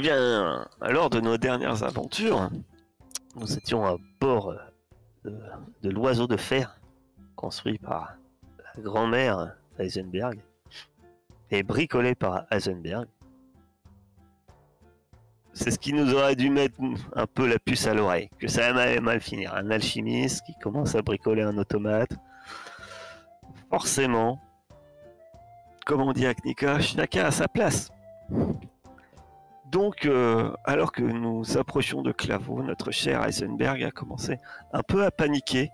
bien, lors de nos dernières aventures, nous étions à bord de, de l'oiseau de fer construit par la grand-mère Heisenberg et bricolé par Heisenberg. C'est ce qui nous aurait dû mettre un peu la puce à l'oreille, que ça allait mal finir. Un alchimiste qui commence à bricoler un automate. Forcément, comme on dit à Knika, chacun à sa place. Donc, alors que nous approchions de Claveau, notre cher Heisenberg a commencé un peu à paniquer,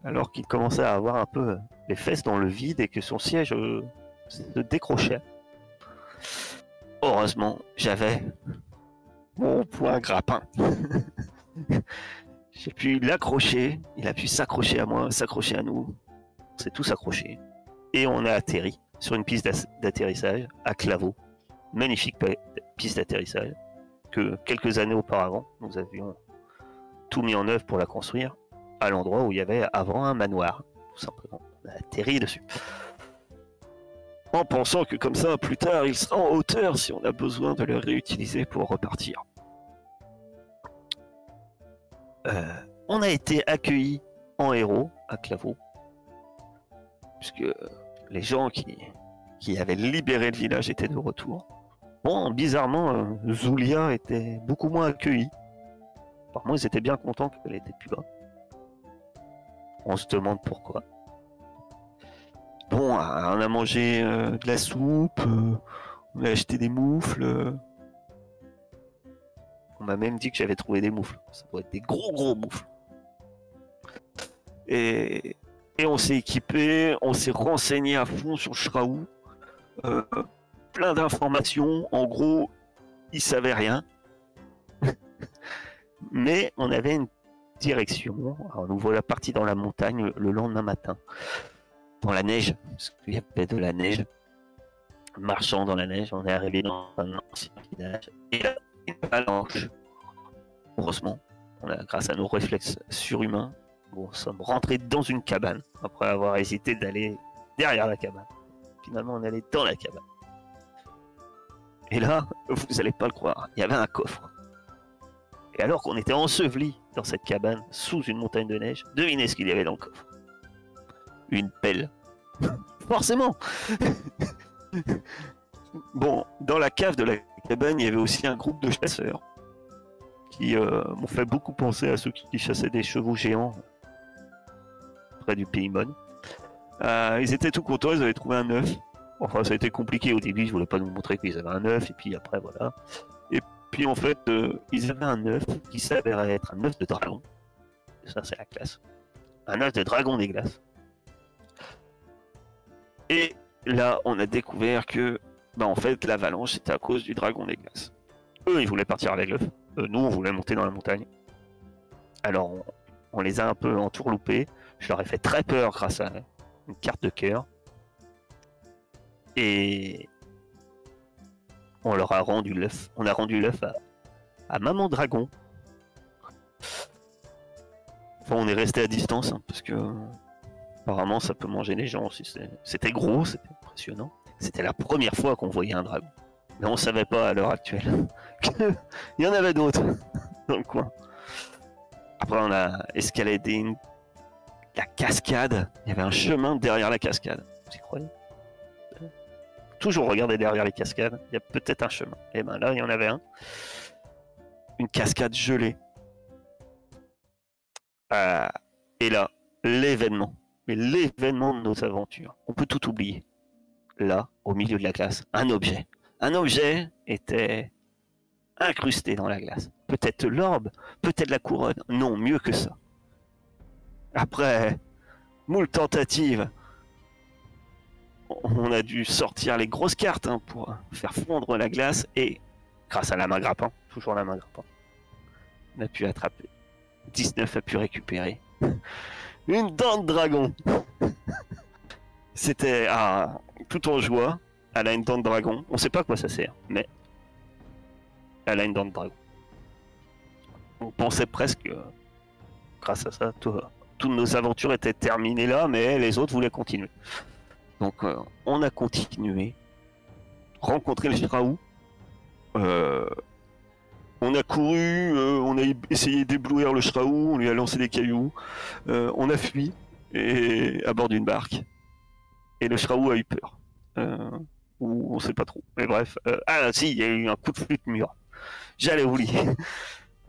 alors qu'il commençait à avoir un peu les fesses dans le vide et que son siège se décrochait. Heureusement, j'avais mon poing grappin. J'ai pu l'accrocher, il a pu s'accrocher à moi, s'accrocher à nous. On s'est tous accrochés. Et on a atterri sur une piste d'atterrissage à Claveau. Magnifique piste d'atterrissage que quelques années auparavant, nous avions tout mis en œuvre pour la construire à l'endroit où il y avait avant un manoir. Tout simplement, on a atterri dessus. En pensant que comme ça, plus tard, il sera en hauteur si on a besoin de le réutiliser pour repartir. On a été accueillis en héros à Claveau, puisque les gens qui avaient libéré le village étaient de retour. Bon, bizarrement, Zulia était beaucoup moins accueillie. Apparemment, ils étaient bien contents qu'elle était plus là. On se demande pourquoi. Bon, on a mangé de la soupe, on a acheté des moufles. On m'a même dit que j'avais trouvé des moufles. Ça doit être des gros moufles. Et on s'est équipé, on s'est renseigné à fond sur Shraou. Plein d'informations. En gros, ils savaient rien. Mais on avait une direction. Alors, nous voilà partis dans la montagne le lendemain matin. Dans la neige, parce qu'il y avait de la neige. Marchant dans la neige, on est arrivé dans un ancien village. Et là, une avalanche. Heureusement, grâce à nos réflexes surhumains, nous sommes rentrés dans une cabane, après avoir hésité d'aller derrière la cabane. Finalement, on est allé dans la cabane. Et là, vous n'allez pas le croire, il y avait un coffre. Et alors qu'on était ensevelis dans cette cabane, sous une montagne de neige, devinez ce qu'il y avait dans le coffre. Une pelle. Forcément. Bon, dans la cave de la cabane, il y avait aussi un groupe de chasseurs qui m'ont fait beaucoup penser à ceux qui chassaient des chevaux géants près du Paymon. Ils étaient tout contents, ils avaient trouvé un œuf. Enfin, ça a été compliqué au début, ils voulaient pas nous montrer qu'ils avaient un œuf, et puis après, voilà. Et puis en fait, ils avaient un œuf qui s'avérait être un œuf de dragon. Ça, c'est la classe. Un œuf de dragon des glaces. Et là, on a découvert que, en fait, l'avalanche, c'était à cause du dragon des glaces. Eux, ils voulaient partir avec l'œuf. Nous, on voulait monter dans la montagne. Alors, on les a un peu entourloupés. Je leur ai fait très peur grâce à une carte de cœur. Et on leur a rendu l'œuf. On a rendu l'œuf à Maman Dragon. Enfin, on est resté à distance, hein, parce que apparemment, ça peut manger les gens aussi. C'était gros, c'était impressionnant. C'était la première fois qu'on voyait un dragon. Mais on savait pas à l'heure actuelle qu'il y en avait d'autres dans le coin. Après, on a escaladé la cascade. Il y avait un chemin derrière la cascade. Vous y croyez? Toujours regarder derrière les cascades. Il y a peut-être un chemin. Et ben là, il y en avait un. Une cascade gelée. Et là, l'événement. Mais l'événement de nos aventures. On peut tout oublier. Là, au milieu de la glace, un objet. Un objet était incrusté dans la glace. Peut-être l'orbe, peut-être la couronne. Non, mieux que ça. Après moult tentatives, on a dû sortir les grosses cartes pour faire fondre la glace et, grâce à la main grappin, toujours la main grappin, on a pu attraper. 19 a pu récupérer une dent de dragon. C'était tout en joie. Elle a une dent de dragon. On sait pas à quoi ça sert, mais elle a une dent de dragon. On pensait presque, grâce à ça, toutes nos aventures étaient terminées là, mais les autres voulaient continuer. Donc on a continué, rencontré le Shraou, On a couru, on a essayé d'éblouir le Shraou, on lui a lancé des cailloux, on a fui et à bord d'une barque. Et le Shraou a eu peur. Ou on sait pas trop. Mais bref. Ah si, il y a eu un coup de flûte mûre. J'allais oublier.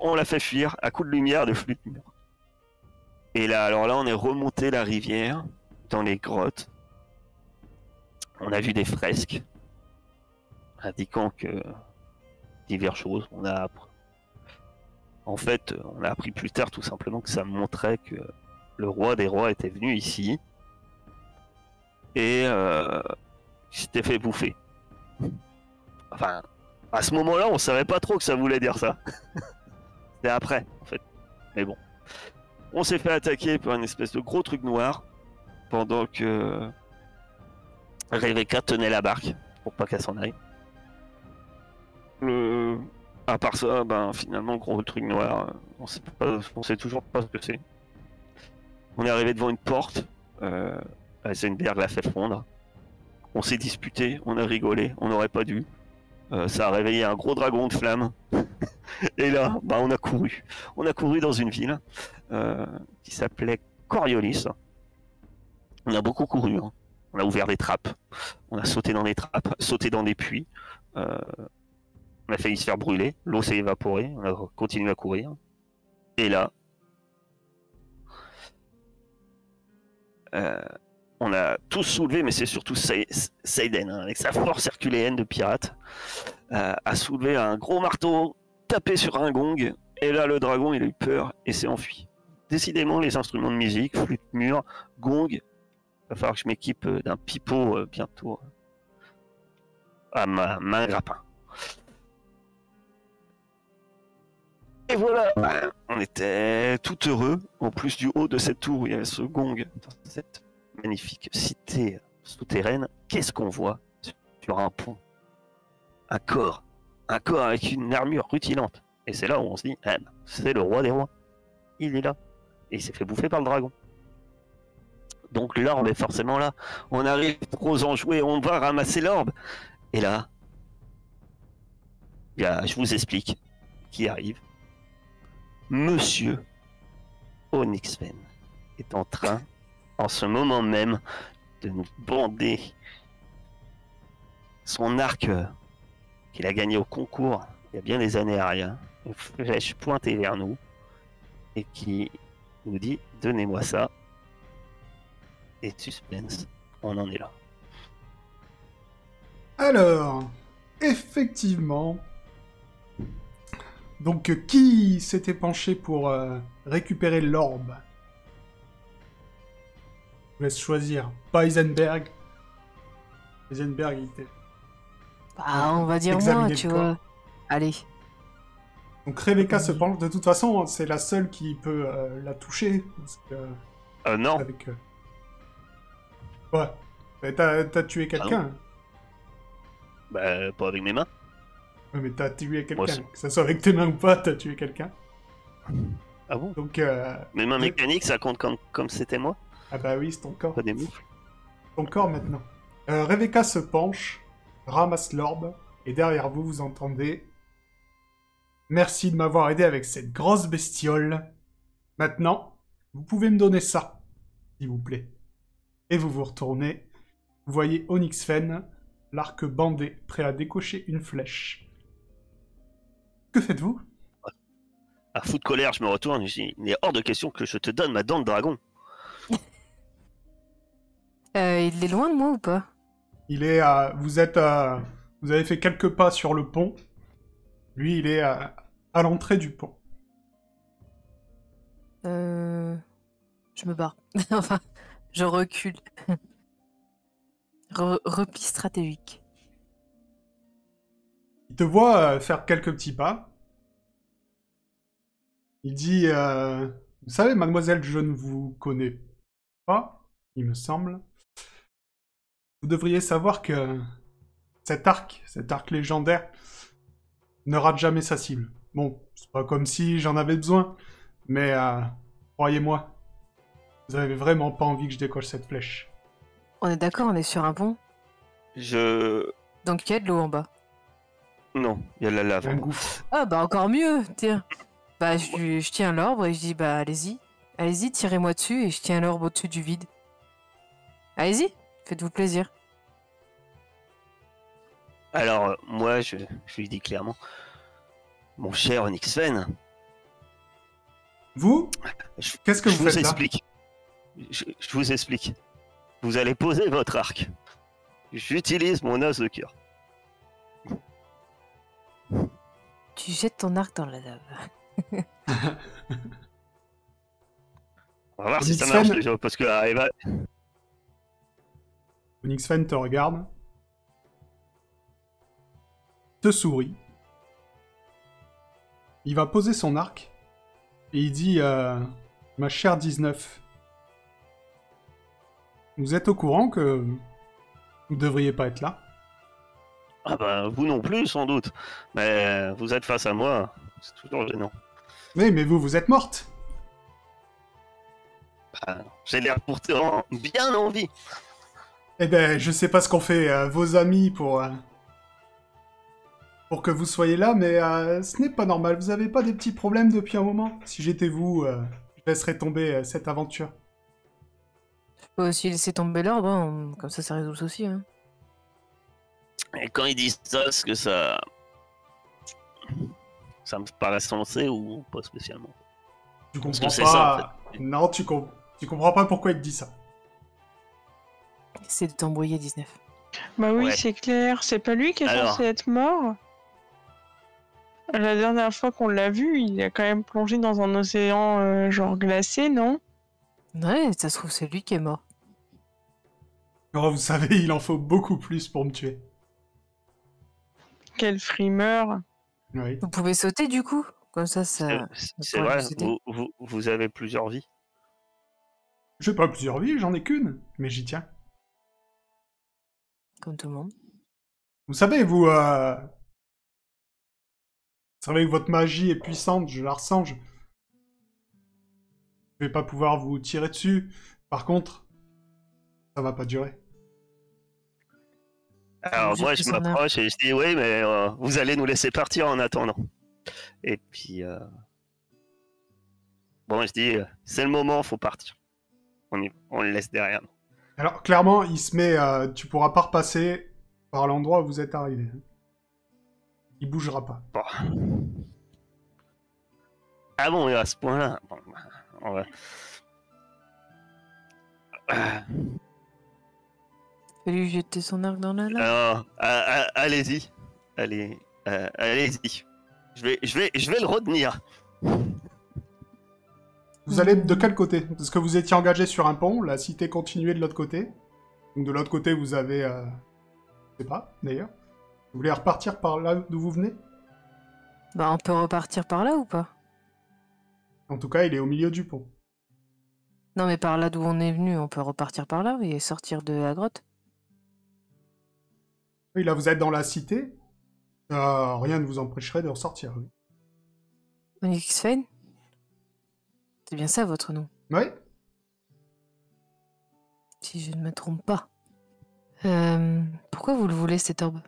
On l'a fait fuir à coup de lumière de flûte mûre. Et là, alors là, on est remonté la rivière, dans les grottes. On a vu des fresques indiquant que diverses choses. En fait, on a appris plus tard tout simplement que ça montrait que le roi des rois était venu ici et il s'était fait bouffer. Enfin, à ce moment-là, on savait pas trop que ça voulait dire ça. C'était après, en fait. Mais bon. On s'est fait attaquer par une espèce de gros truc noir pendant que Rebecca tenait la barque pour pas qu'elle s'en aille. À part ça, ben finalement, gros truc noir, on sait toujours pas ce que c'est. On est arrivé devant une porte, Heisenberg l'a fait fondre. On s'est disputé, on a rigolé, on n'aurait pas dû. Ça a réveillé un gros dragon de flamme. Et là, bah, on a couru. On a couru dans une ville qui s'appelait Coriolis. On a beaucoup couru. Hein. On a ouvert des trappes. On a sauté dans des trappes, sauté dans des puits. On a failli se faire brûler. L'eau s'est évaporée. On a continué à courir. Et là, on a tous soulevé, mais c'est surtout Seiden, hein, avec sa force herculéenne de pirate, a soulevé un gros marteau, tapé sur un gong, et là le dragon il a eu peur et s'est enfui. Décidément, les instruments de musique, flûte mûre, gong, il va falloir que je m'équipe d'un pipeau bientôt à ma main grappin. Et voilà, on était tout heureux, en plus du haut de cette tour où il y avait ce gong, dans cette magnifique cité souterraine. Qu'est-ce qu'on voit sur un pont? Un corps avec une armure rutilante. Et c'est là où on se dit, c'est le roi des rois. Il est là. Et il s'est fait bouffer par le dragon. Donc l'orbe est forcément là. On arrive trop enjoué, on va ramasser l'orbe. Et là, je vous explique qui arrive. Monsieur Onyxfen est en train, en ce moment même, de nous bander son arc qu'il a gagné au concours il y a bien des années arrière, une flèche pointée vers nous, et qui nous dit « Donnez-moi ça ». Et suspense, on en est là. Alors, effectivement... Donc, qui s'était penché pour récupérer l'orbe? Je vous laisse choisir. Pas Heisenberg. Heisenberg, il était... Bah, on va dire moi, tu vois. Allez. Donc, Rebecca se penche. De toute façon, c'est la seule qui peut la toucher. Parce que, non. Avec, ouais. T'as tué quelqu'un. Bah, pas avec mes mains. Ouais, mais t'as tué quelqu'un. Que ce soit avec tes mains ou pas, t'as tué quelqu'un. Ah bon? Donc, mes mains mécaniques, ça compte comme c'était moi? Ah bah oui, c'est ton corps. Pas des moufles. Ton corps maintenant. Rebecca se penche, ramasse l'orbe, et derrière vous, vous entendez... Merci de m'avoir aidé avec cette grosse bestiole. Maintenant, vous pouvez me donner ça, s'il vous plaît. Et vous vous retournez. Vous voyez Onyxfen, l'arc bandé, prêt à décocher une flèche. Que faites-vous? À fou de colère, je me retourne et je dis, il est hors de question que je te donne ma dent de dragon. Il est loin de moi ou pas? Il est à... Vous avez fait quelques pas sur le pont. Lui, il est à l'entrée du pont. Je me barre. Enfin, je recule. Repli stratégique. Il te voit faire quelques petits pas. Il dit vous savez, mademoiselle, je ne vous connais pas, il me semble. Vous devriez savoir que cet arc légendaire, ne rate jamais sa cible. Bon, c'est pas comme si j'en avais besoin, mais croyez-moi, vous avez vraiment pas envie que je décoche cette flèche. On est d'accord, on est sur un pont. Donc il y a de l'eau en bas. Non, il y a la lave. Il y a un gouffre. Ah bah encore mieux, tiens. Bah je tiens l'orbe et je dis bah allez-y. Allez-y, tirez-moi dessus et je tiens l'orbe au-dessus du vide. Allez-y, faites-vous plaisir. Alors, moi, je lui dis clairement, mon cher Onyx Fen, Vous je, Qu'est-ce que je vous vous faites là? explique. Je vous explique. Vous allez poser votre arc. J'utilise mon as de cœur. Tu jettes ton arc dans la lave. On va voir si Onyx ça marche Fen déjà, parce que Eva... Onyx Fan te regarde. Te sourit. Il va poser son arc. Et il dit ma chère 19. Vous êtes au courant que vous devriez pas être là? Ah bah, vous non plus, sans doute. Mais vous êtes face à moi, c'est toujours gênant. Oui, mais vous êtes morte. Bah, j'ai l'air pourtant bien en vie. Eh ben, je sais pas ce qu'ont fait vos amis pour que vous soyez là, mais ce n'est pas normal. Vous avez pas des petits problèmes depuis un moment? Si j'étais vous, je laisserais tomber cette aventure. Je peux aussi laisser tomber l'orbe, hein, comme ça résout le souci. Hein. Et quand ils disent ça, est-ce que ça... Ça me paraît sensé ou pas spécialement? Tu Parce comprends que c'est pas. ça, en fait. Non, tu comprends pas pourquoi il te dit ça. Essaie de t'embrouiller, 19. Bah oui, Ouais. c'est clair. C'est pas lui qui est Alors. censé être mort. La dernière fois qu'on l'a vu, il a quand même plongé dans un océan genre glacé, non? Ouais, ça se trouve, c'est lui qui est mort. Oh, vous savez, il en faut beaucoup plus pour me tuer. Quel frimeur. Oui. Vous pouvez sauter du coup? Comme ça. C'est pourrait vrai, vous aider. vous avez plusieurs vies. J'ai pas plusieurs vies, j'en ai qu'une, mais j'y tiens. Comme tout le monde. Vous savez, vous savez que votre magie est puissante, je la ressens. Je vais pas pouvoir vous tirer dessus. Par contre, ça va pas durer. Alors J'ai moi, pris je son m'approche et je dis oui, mais vous allez nous laisser partir en attendant. Et puis, bon, je dis, c'est le moment, faut partir. On le laisse derrière nous. Alors, clairement, il se met... tu pourras pas repasser par l'endroit où vous êtes arrivé. Il bougera pas. Bon. Ah bon, et à ce point-là, bon, on va... Fais lui jeter son arc dans la lave. Alors, allez-y, allez-y. Je vais le retenir. Vous allez de quel côté? Parce que vous étiez engagé sur un pont, la cité continuait de l'autre côté. Donc de l'autre côté, vous avez... je sais pas, d'ailleurs. Vous voulez repartir par là d'où vous venez? Bah, on peut repartir par là ou pas? En tout cas, il est au milieu du pont. Non, mais par là d'où on est venu, on peut repartir par là et sortir de la grotte. Oui, là, vous êtes dans la cité. Rien ne vous empêcherait de ressortir, oui. Onyx Fane? C'est bien ça votre nom, Oui. si je ne me trompe pas. Pourquoi vous le voulez cet orbe?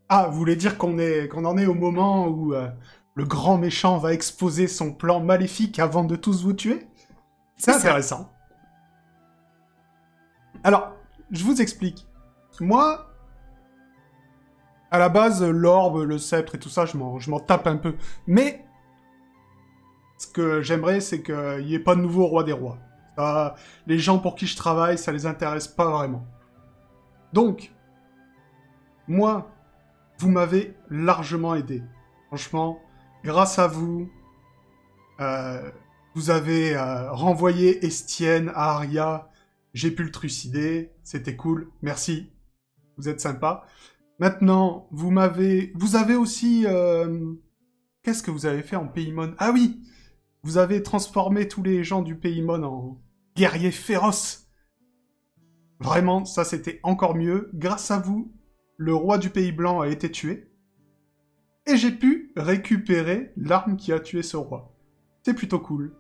Ah, vous voulez dire qu'on en est au moment où le grand méchant va exposer son plan maléfique avant de tous vous tuer? C'est C'est ça. intéressant. Alors, je vous explique. Moi, à la base, l'orbe, le sceptre et tout ça, je m'en tape un peu. Mais ce que j'aimerais, c'est qu'il n'y ait pas de nouveau roi des rois. Les gens pour qui je travaille, ça les intéresse pas vraiment. Donc, moi, vous m'avez largement aidé. Franchement, grâce à vous, vous avez renvoyé Estienne à Aria. J'ai pu le trucider. C'était cool. Merci. Vous êtes sympa. Maintenant, vous avez aussi... Qu'est-ce que vous avez fait en Paymon? Ah oui! Vous avez transformé tous les gens du Paymon en guerriers féroces. Vraiment, ça c'était encore mieux. Grâce à vous, le roi du Pays Blanc a été tué. Et j'ai pu récupérer l'arme qui a tué ce roi. C'est plutôt cool.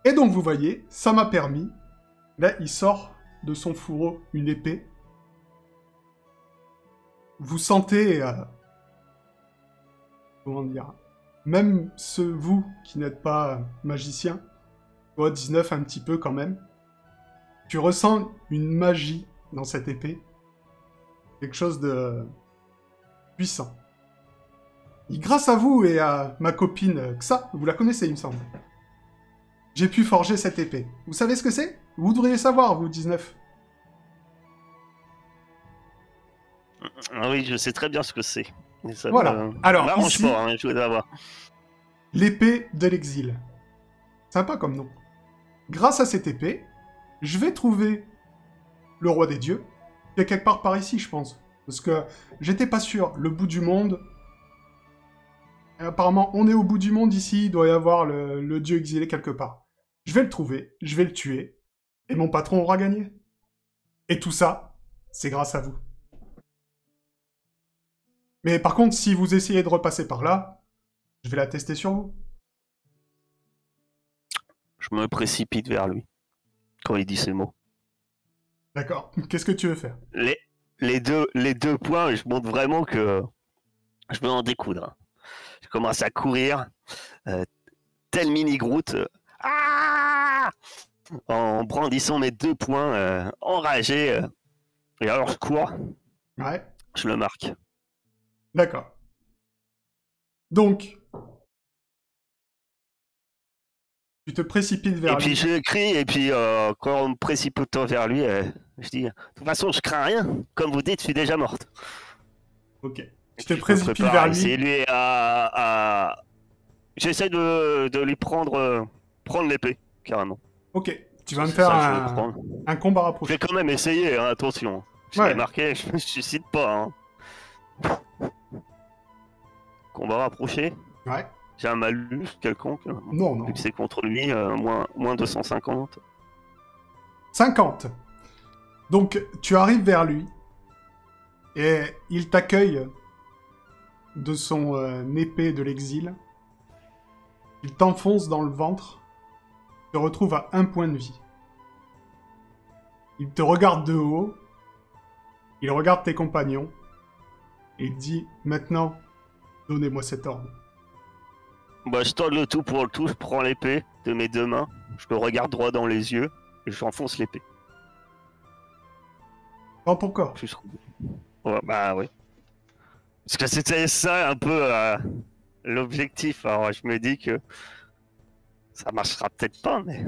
Et donc vous voyez, ça m'a permis... Là, il sort de son fourreau une épée. Vous sentez comment dire, même vous qui n'êtes pas magicien, toi 19 un petit peu quand même, tu ressens une magie dans cette épée, quelque chose de puissant. Et grâce à vous et à ma copine Xa, vous la connaissez il me semble, j'ai pu forger cette épée. Vous savez ce que c'est? Vous devriez savoir, vous 19. Ah oui, je sais très bien ce que c'est. Mais ça Voilà. Alors, m'arrange ici- pas, hein, je voudrais avoir. L'épée de l'exil. Sympa comme nom. Grâce à cette épée, je vais trouver le roi des dieux, qui est quelque part par ici, je pense. Parce que j'étais pas sûr. Le bout du monde... Et apparemment, on est au bout du monde ici, il doit y avoir le dieu exilé quelque part. Je vais le trouver, je vais le tuer, et mon patron aura gagné. Et tout ça, c'est grâce à vous. Mais par contre, si vous essayez de repasser par là, je vais la tester sur vous. Je me précipite vers lui quand il dit ces mots. D'accord. Qu'est-ce que tu veux faire? Les deux points, je montre vraiment que je veux en découdre. Je commence à courir, tel mini-Groot, en brandissant mes 2 points, enragé. Et alors je cours, Ouais. je le marque. D'accord. Donc, tu te précipites Et vers puis lui. je crie, et puis quand on me précipite vers lui, je dis, de toute façon je crains rien, comme vous dites, je suis déjà morte. Ok. Tu Et te puis, je me précipites prépare vers à lui. essayer lui à... J'essaie de lui prendre l'épée, carrément. Ok. Tu vas me C'est faire ça que je veux prendre. un combat Je rapproché. vais quand même essayer, hein, attention. Je Ouais. l'ai marqué, je me suicide pas. Hein. Combat rapproché. Ouais. J'ai un malus quelconque. Non, non. Vu que c'est contre lui, moins 250. 50. Donc, tu arrives vers lui. Et il t'accueille de son épée de l'exil. Il t'enfonce dans le ventre. Tu te retrouves à 1 point de vie. Il te regarde de haut. Il regarde tes compagnons. Et il dit, maintenant, donnez-moi cet ordre. Bah, je tends le tout pour le tout, je prends l'épée de mes 2 mains, je le regarde droit dans les yeux, et j'enfonce l'épée. Dans ton corps. Plus... Ouais, bah oui. Parce que c'était ça un peu l'objectif, alors je me dis que ça marchera peut-être pas, mais...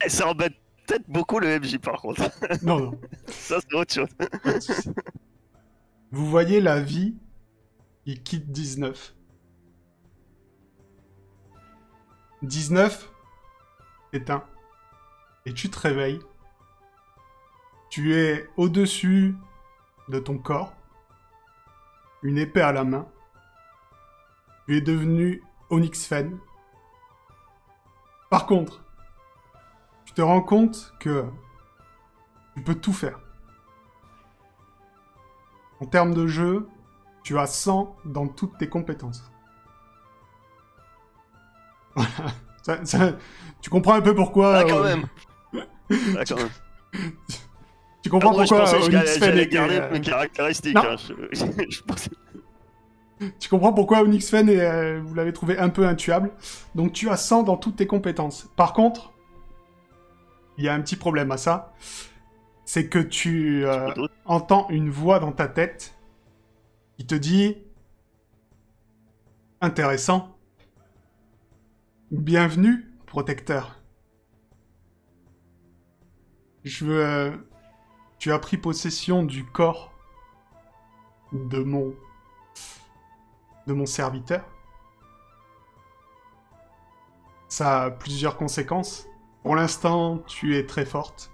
Et ça embête peut-être beaucoup le MJ par contre. Non, non. Ça c'est autre chose. Pas de souci. Vous voyez la vie qui quitte 19. 19 éteint. Et tu te réveilles. Tu es au-dessus de ton corps. Une épée à la main. Tu es devenu Onyx Fen. Par contre, tu te rends compte que tu peux tout faire. En termes de jeu, tu as 100 dans toutes tes compétences. Voilà. Tu comprends un peu pourquoi... Ah quand même. Ah, quand même. Tu comprends Ah, moi, pourquoi je pensais que Onyx Fen j'allais était... garder mes caractéristiques. Non. Hein. Je pensais... Tu comprends pourquoi Onyx Fen, vous l'avez trouvé un peu intuable. Donc tu as 100 dans toutes tes compétences. Par contre, il y a un petit problème à ça. C'est que tu entends une voix dans ta tête qui te dit... Intéressant. Bienvenue, protecteur. Je veux... Tu as pris possession du corps de mon serviteur. Ça a plusieurs conséquences. Pour l'instant, tu es très forte.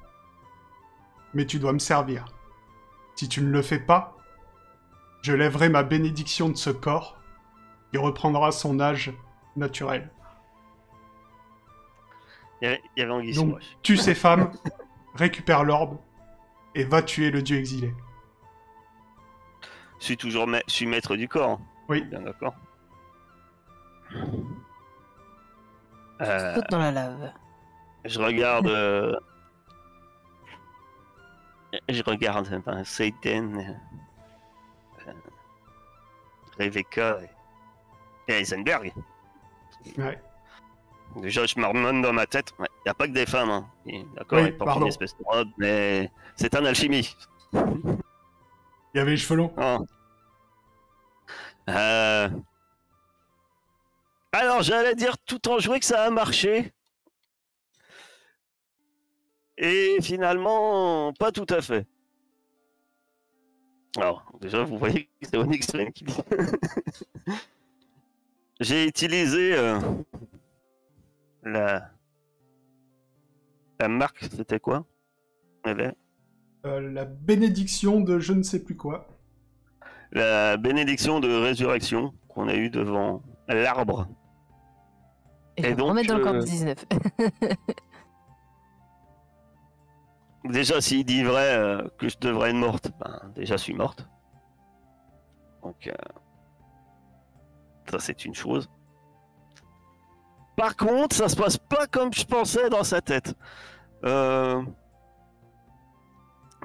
Mais tu dois me servir. Si tu ne le fais pas, je lèverai ma bénédiction de ce corps qui reprendra son âge naturel. Il y avait Anguille sous Donc, roche. tue ces femmes, récupère l'orbe, et va tuer le dieu exilé. Je suis toujours je suis maître du corps. Hein. Oui. Bien d'accord. Saute dans la lave. Je regarde. Je regarde Satan. Rebecca et Heisenberg. Ouais. Déjà, je marmonne dans ma tête. Il n'y a pas que des femmes. Hein. D'accord, Oui, elle porte pardon. une espèce de robe, mais c'est un alchimie. Il y avait les cheveux longs. Hein. Alors, j'allais dire tout en jouant que ça a marché. Et finalement, pas tout à fait. Alors, déjà, vous voyez que c'est Onyx Fen qui dit. J'ai utilisé la marque, c'était quoi? La bénédiction de je ne sais plus quoi. La bénédiction de résurrection qu'on a eue devant l'arbre. Et donc, on est dans le corps de 19. Déjà, s'il dit vrai que je devrais être morte, ben, déjà, je suis morte. Donc, ça, c'est une chose. Par contre, ça se passe pas comme je pensais dans sa tête.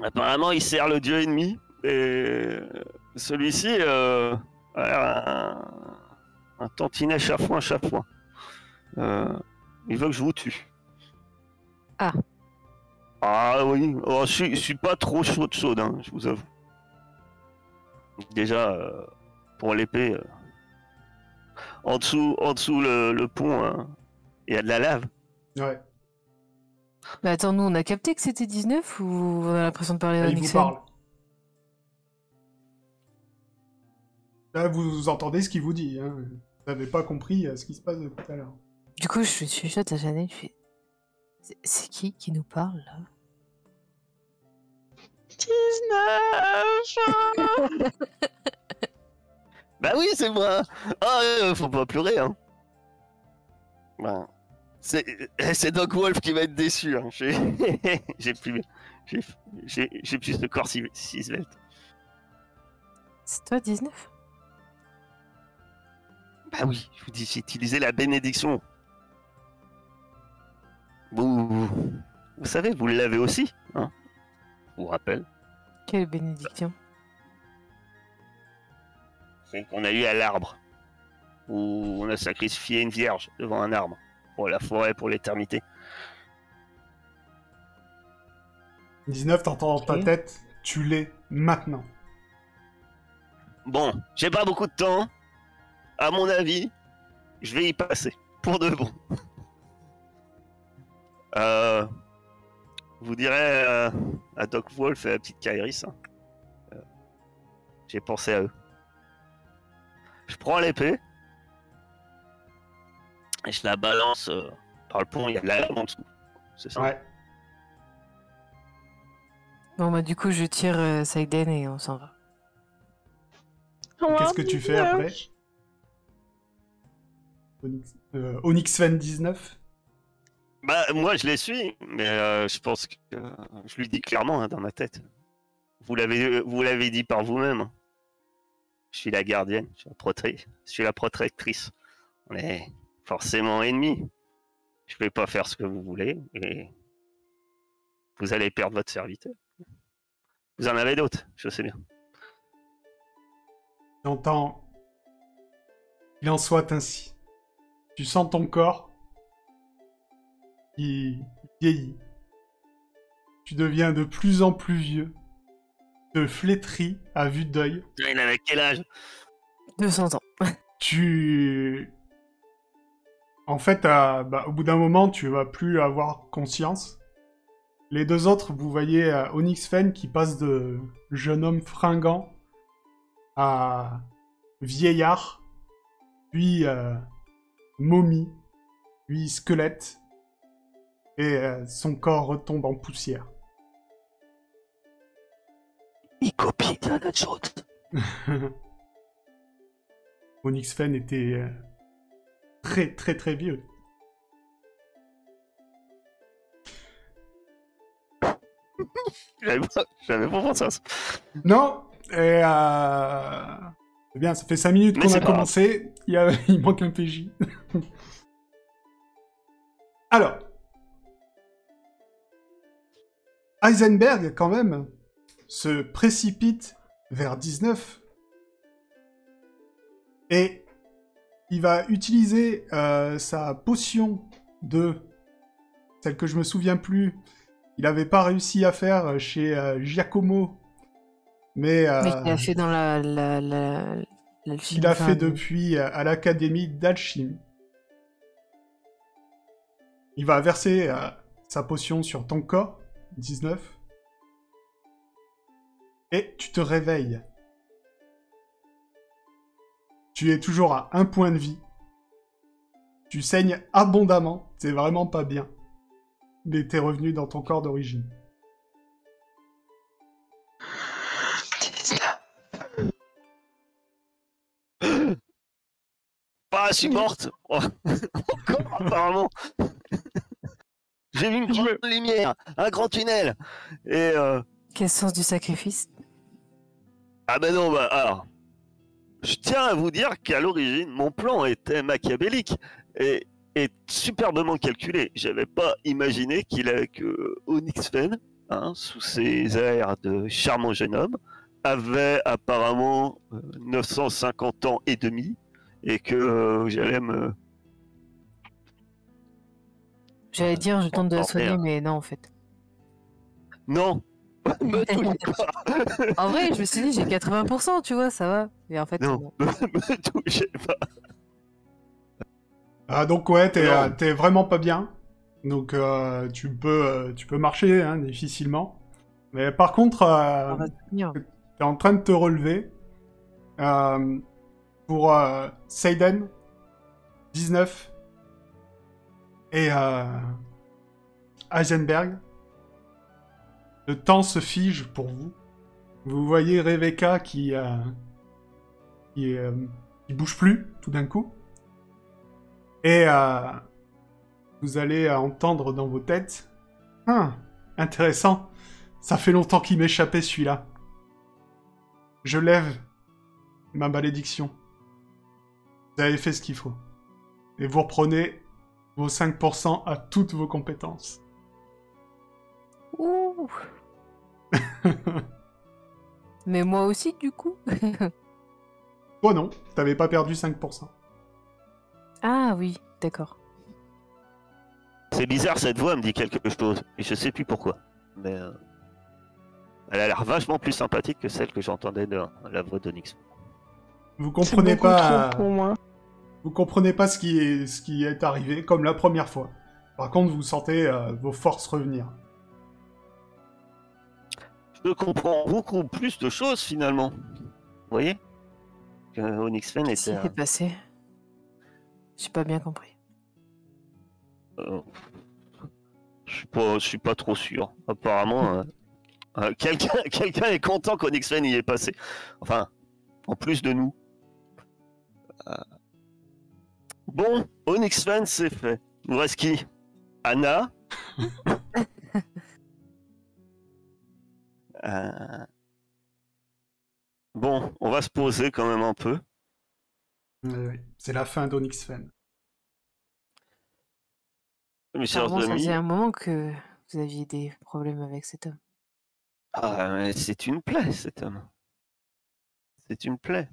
Apparemment, il sert le dieu ennemi. Et celui-ci a un tantinet chafouin. Il veut que je vous tue. Ah. Ah oui, oh, je suis pas trop chaude, hein, je vous avoue. Déjà, pour l'épée, en dessous le pont, il y a de la lave. Ouais. Mais attends, nous on a capté que c'était 19 ou on a l'impression de parler Là, à il vous Nixon? parle. Là, vous entendez ce qu'il vous dit. Hein. Vous n'avez pas compris ce qui se passe tout à l'heure. Du coup, je chuchote à Jeannette, je fais... C'est qui nous parle, là? 19. Bah oui, c'est moi. Ah, faut pas pleurer, hein. Ben, c'est Doc Wolf qui va être déçu. Hein. J'ai plus ce corps si svelte. C'est toi, 19? Bah oui, je vous dis, j'ai utilisé la bénédiction. Vous savez, vous l'avez aussi, hein. Je vous rappelle. Quelle bénédiction. Celle qu'on a eu à l'arbre. Où on a sacrifié une vierge devant un arbre. Pour la forêt, pour l'éternité. 19, t'entends dans ta tête, tu l'es maintenant. Bon, j'ai pas beaucoup de temps. À mon avis, je vais y passer. Pour de bon. Vous direz à Doc Wolf et à la petite Kairis. Hein. J'ai pensé à eux. Je prends l'épée. Et je la balance par le pont. Il y a de la lave en dessous. C'est ça? Ouais. Bon, bah, du coup, je tire Saiden et on s'en va. Qu'est-ce que tu fais après? Onyx Sven 19. Bah, moi, je les suis, mais je pense que je lui dis clairement hein, dans ma tête. Vous l'avez dit par vous-même. Hein. Je suis la gardienne, je suis la protectrice. On est forcément ennemis. Je vais pas faire ce que vous voulez et vous allez perdre votre serviteur. Vous en avez d'autres, je sais bien. J'entends. Il en soit ainsi. Tu sens ton corps qui vieillit. Tu deviens de plus en plus vieux. Te flétris à vue d'œil. Il avait quel âge? 200 ans. En fait, au bout d'un moment, tu vas plus avoir conscience. Les deux autres, vous voyez Onyx Fen qui passe de jeune homme fringant à vieillard, puis momie, puis squelette, et son corps retombe en poussière. Il copie de notre chose. Onyx Fen était très très très vieux. J'avais pas pensé à ça. Non, et c'est bien, ça fait 5 minutes qu'on a commencé, il manque un PJ. Alors, Heisenberg, quand même, se précipite vers 19 Et il va utiliser sa potion de... Celle que je me souviens plus. Il n'avait pas réussi à faire chez Giacomo. Mais qu'il a fait dans l'alchimie. il a fait depuis à l'Académie d'Alchimie. Il va verser sa potion sur ton corps, 19. Et tu te réveilles. Tu es toujours à 1 point de vie. Tu saignes abondamment, c'est vraiment pas bien. Mais t'es revenu dans ton corps d'origine. Ah, je suis morte. Oh. Encore, apparemment. J'ai vu une grande lumière, un grand tunnel. Et Quel sens du sacrifice? ah ben non, bah alors. Je tiens à vous dire qu'à l'origine, mon plan était machiavélique et superbement calculé. J'avais pas imaginé que Onyx Fen, sous ses airs de charmant jeune homme, avait apparemment 950 ans et demi et que j'allais me... J'allais dire, je tente de la soigner, merde. mais non, en fait. Non, me touche pas. En vrai, je me suis dit, j'ai 80%, tu vois, ça va. Et en fait, Non, non. me touchez pas. Donc ouais, Non. t'es vraiment pas bien. Donc tu peux marcher difficilement. Mais par contre, On va tenir. t'es en train de te relever. Pour Seiden, 19. Et Heisenberg. Le temps se fige pour vous. Vous voyez Rebecca qui bouge plus tout d'un coup. Et vous allez entendre dans vos têtes. Intéressant. Ça fait longtemps qu'il m'échappait celui-là. Je lève ma malédiction. Vous avez fait ce qu'il faut. Et vous reprenez vos 5% à toutes vos compétences. Ouh. Mais moi aussi, du coup. Toi non, t'avais pas perdu 5%. Ah oui, d'accord. C'est bizarre, cette voix me dit quelque chose, et je sais plus pourquoi. Mais elle a l'air vachement plus sympathique que celle que j'entendais dans la voix d'Onyx. Vous C'est comprenez beaucoup pas... trop pour moi. Vous comprenez pas ce qui est arrivé, comme la première fois. Par contre, vous sentez vos forces revenir. Je comprends beaucoup plus de choses finalement. Vous voyez que Onyx Fen Qu'est-ce qui était... s'est passé? J'ai pas bien compris. Je suis pas trop sûr. Apparemment, quelqu'un est content qu'Onyx Fen y est passé. Enfin, en plus de nous. Bon, Onyx Fen, c'est fait. Il nous reste qui? Anna. Bon, on va se poser quand même un peu. Oui. C'est la fin d'Onyx Fen. Mes chers Pardon, ça amis. faisait un moment que vous aviez des problèmes avec cet homme. Ah, mais c'est une plaie, cet homme. C'est une plaie.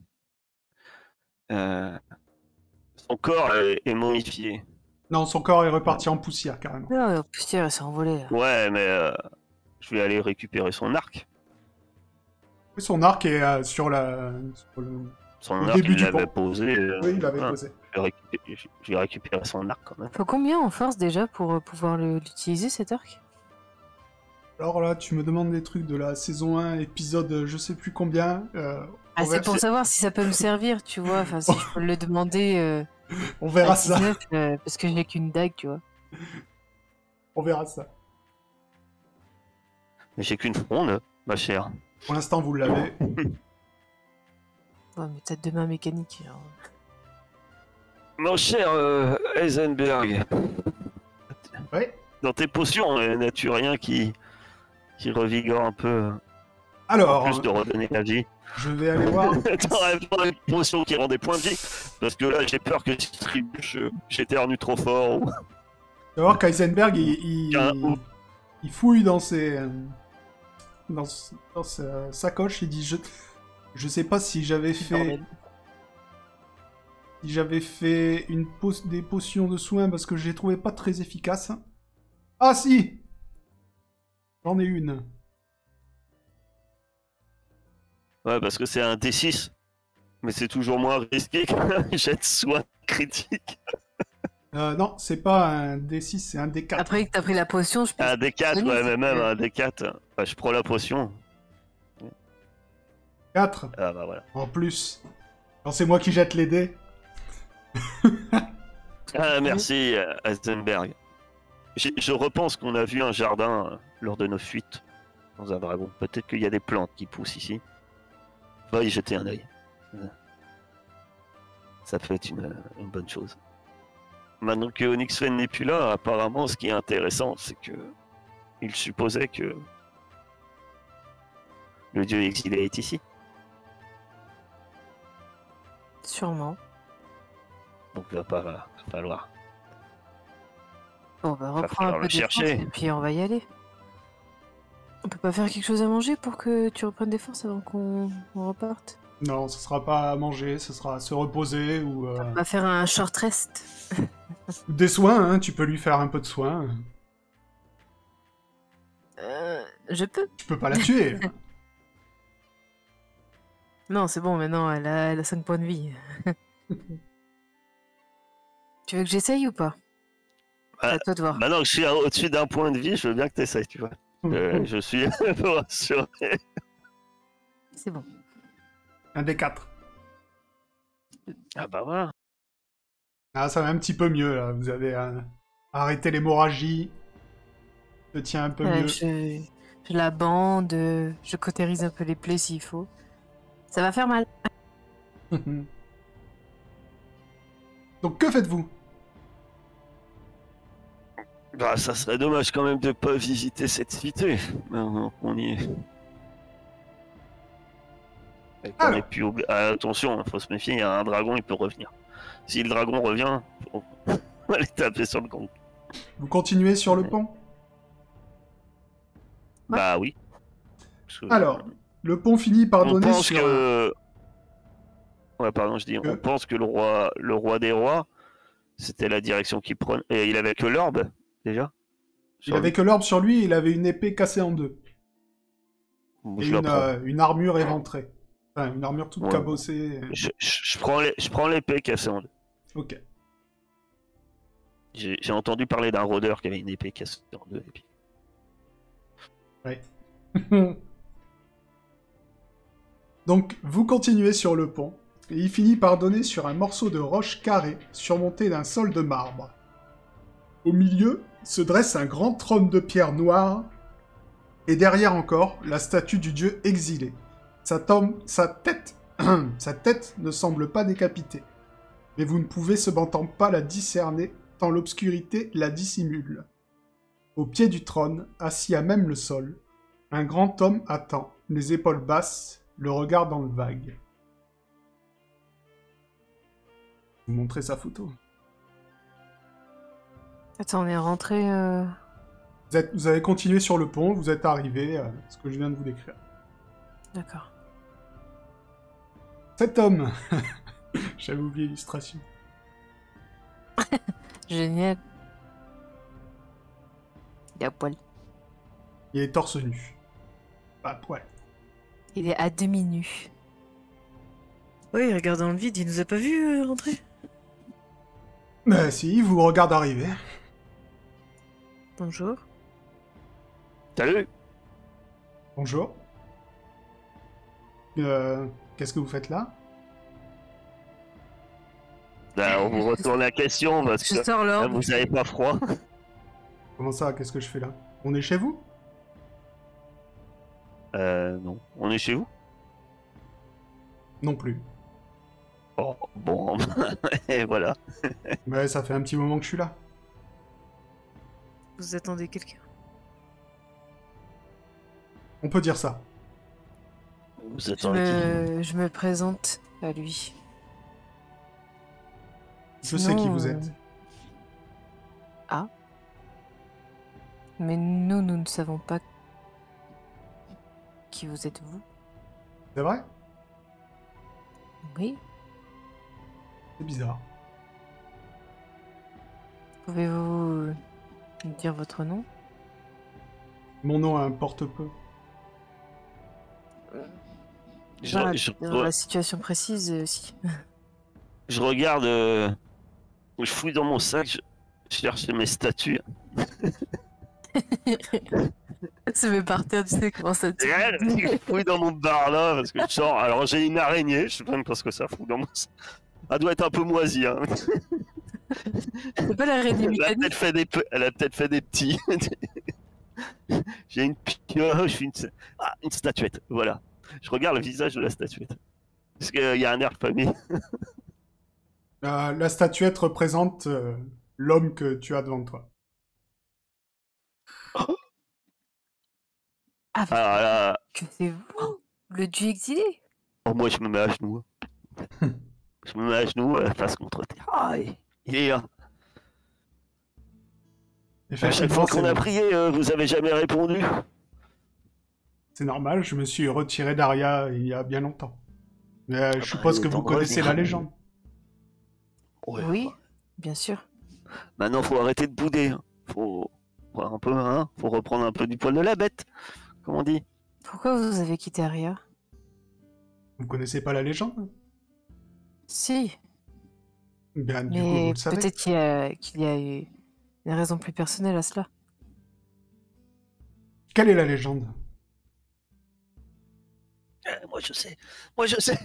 Son corps est momifié. Non, son corps est reparti en poussière, carrément. Ah, la poussière, elle s'est envolée. Là. Ouais, mais je vais aller récupérer son arc. Son arc est sur le... Son Au arc, début il du l'avait pont. posé. Oui, il l'avait ouais, posé. je vais récupérer son arc quand même. Faut combien en force déjà pour pouvoir l'utiliser cet arc? Alors là, tu me demandes des trucs de la saison 1, épisode je sais plus combien. Ah, c'est pour savoir si ça peut me servir, tu vois. Enfin, si je peux le demander On verra à ça. 19, parce que je n'ai qu'une dague, tu vois. On verra ça. Mais j'ai qu'une fronde, ma chère. Pour l'instant, vous l'avez. Ouais, mais t'as deux mains mécaniques. Alors... Mon cher Heisenberg, Ouais. dans tes potions, n'as-tu rien qui revigore un peu, en Alors, plus de redonner la vie? je vais aller voir. T'aurais pas une potion qui rend des points de vie? Parce que là, j'ai peur que si je trébuche, j'éternue trop fort. Ou... Tu vas voir qu'Eisenberg, il fouille dans ses... dans sa sacoche, il dit je sais pas si j'avais fait... Bordel. si j'avais fait des potions de soins parce que je les trouvais pas très efficaces. Ah si! J'en ai une. Ouais, parce que c'est un D6. Mais c'est toujours moins risqué qu'un jet de soin critique. Non, c'est pas un D6, c'est un D4. Après que t'as pris la potion, je pense. Un D4, ouais, mais même un D4. Bah, je prends la potion. 4 Ah bah voilà. en plus. Quand c'est moi qui jette les dés. Ah, merci, Heisenberg. Je repense qu'on a vu un jardin lors de nos fuites dans un dragon. Peut-être qu'il y a des plantes qui poussent ici. Va y jeter un œil. Ça peut être une bonne chose. Maintenant que Onyx Fen n'est plus là, apparemment, ce qui est intéressant, c'est que il supposait que le dieu exilé est ici. Sûrement. Donc il va pas falloir. Bon, bah Va reprends falloir un peu le de chercher. force et puis on va y aller. On peut pas faire quelque chose à manger pour que tu reprennes des forces avant qu'on reparte? Non, ce sera pas à manger, ce sera à se reposer ou On va faire un short rest. des soins, hein, tu peux lui faire un peu de soins. Je peux? Tu peux pas la tuer. Non, c'est bon, maintenant elle a 5 points de vie. Tu veux que j'essaye ou pas? C'est à toi de voir. Maintenant que je suis au-dessus d'un point de vie, je veux bien que tu essayes, tu vois. Je suis un peu rassuré. C'est bon. Un D4. Ah bah voilà. Ah, ça va un petit peu mieux, là. Vous avez arrêté l'hémorragie. Je tiens un peu mieux. Je la bande, je cautérise un peu les plaies s'il faut. Ça va faire mal. Donc, que faites-vous? Bah ça serait dommage quand même de pas visiter cette cité. Maintenant qu'on y est. Et qu'on Alors. ait pu attention, il faut se méfier, il y a un dragon, il peut revenir. Si le dragon revient, on va aller taper sur le gang. Vous continuez sur le pont? Ouais. Bah oui. Parce que, Alors, le pont finit par on donner pense sur... que... Ouais, pardon, je dis, Que on pense que le roi des rois, c'était la direction qu'il prenait. Et il avait que l'orbe, déjà. Il sur avait lui. que l'orbe sur lui, et il avait une épée cassée en deux. Et Je la prends. une armure éventrée. Enfin, une armure toute Ouais. cabossée. Je prends l'épée cassée en deux. Ok. J'ai entendu parler d'un rôdeur qui avait une épée cassée en deux. Et puis... Ouais. Donc, vous continuez sur le pont, et il finit par donner sur un morceau de roche carré surmonté d'un sol de marbre. Au milieu se dresse un grand trône de pierre noire, et derrière encore, la statue du dieu exilé. Sa tête ne semble pas décapitée, mais vous ne pouvez cependant pas la discerner, tant l'obscurité la dissimule. Au pied du trône, assis à même le sol, un grand homme attend, les épaules basses, le regard dans le vague. Vous montrez sa photo. Attends, on est rentré. Vous avez continué sur le pont, vous êtes arrivé à ce que je viens de vous décrire. D'accord. Cet homme J'avais oublié l'illustration. Génial. Il est à poil. Il est torse nu. Pas à poil. Il est à demi nu. Oui, il regarde dans le vide, il nous a pas vu rentrer. Mais si, il vous regarde arriver. Bonjour. Salut. Bonjour. Qu'est-ce que vous faites là? Là, on vous retourne la question parce Je que sors là, l'orbe. vous avez pas froid. Comment ça? Qu'est-ce que je fais là? On est chez vous? Non. On est chez vous? Non plus. Oh, bon. Et voilà. Mais ça fait un petit moment que je suis là. Vous attendez quelqu'un? On peut dire ça. Vous attendez Je me présente à lui. Je sais qui vous Sinon, êtes. Ah. Mais nous ne savons pas qui vous êtes vous. C'est vrai? Oui. C'est bizarre. Pouvez-vous me dire votre nom? Mon nom importe peu. Dans la situation précise aussi. Je regarde, je fouille dans mon sac, je cherche mes statues. Se met par terre, tu sais comment ça te... Je fouille dans mon bar là, parce que genre, alors j'ai une araignée, je sais même pas ce que ça fout dans mon sac. Elle doit être un peu moisie, hein. C'est pas l'araignée mécanique? Elle a peut-être fait des petits. J'ai une pioche, une statuette, voilà. Je regarde le visage de la statuette. Parce qu'il y a un air famille. La statuette représente l'homme que tu as devant toi. Ah, Alors là, que c'est vous, le dieu exilé? oh, moi je me mets à genoux. Je me mets à genoux, face contre terre. Ah, il est là. À chaque fois qu'on a prié, vous avez jamais répondu. C'est normal, je me suis retiré d'Aria il y a bien longtemps. Mais je suppose que vous connaissez la légende. Ouais, Oui, bah. bien sûr. Maintenant, faut arrêter de bouder. Hein. Faut un peu, hein. Faut reprendre un peu du poil de la bête, comme on dit. Pourquoi vous avez quitté Aria? Vous connaissez pas la légende? Si, Bien, du coup, vous mais le savez. peut-être qu'il y a eu une raison plus personnelle à cela. Quelle est la légende? Moi je sais. Moi je sais.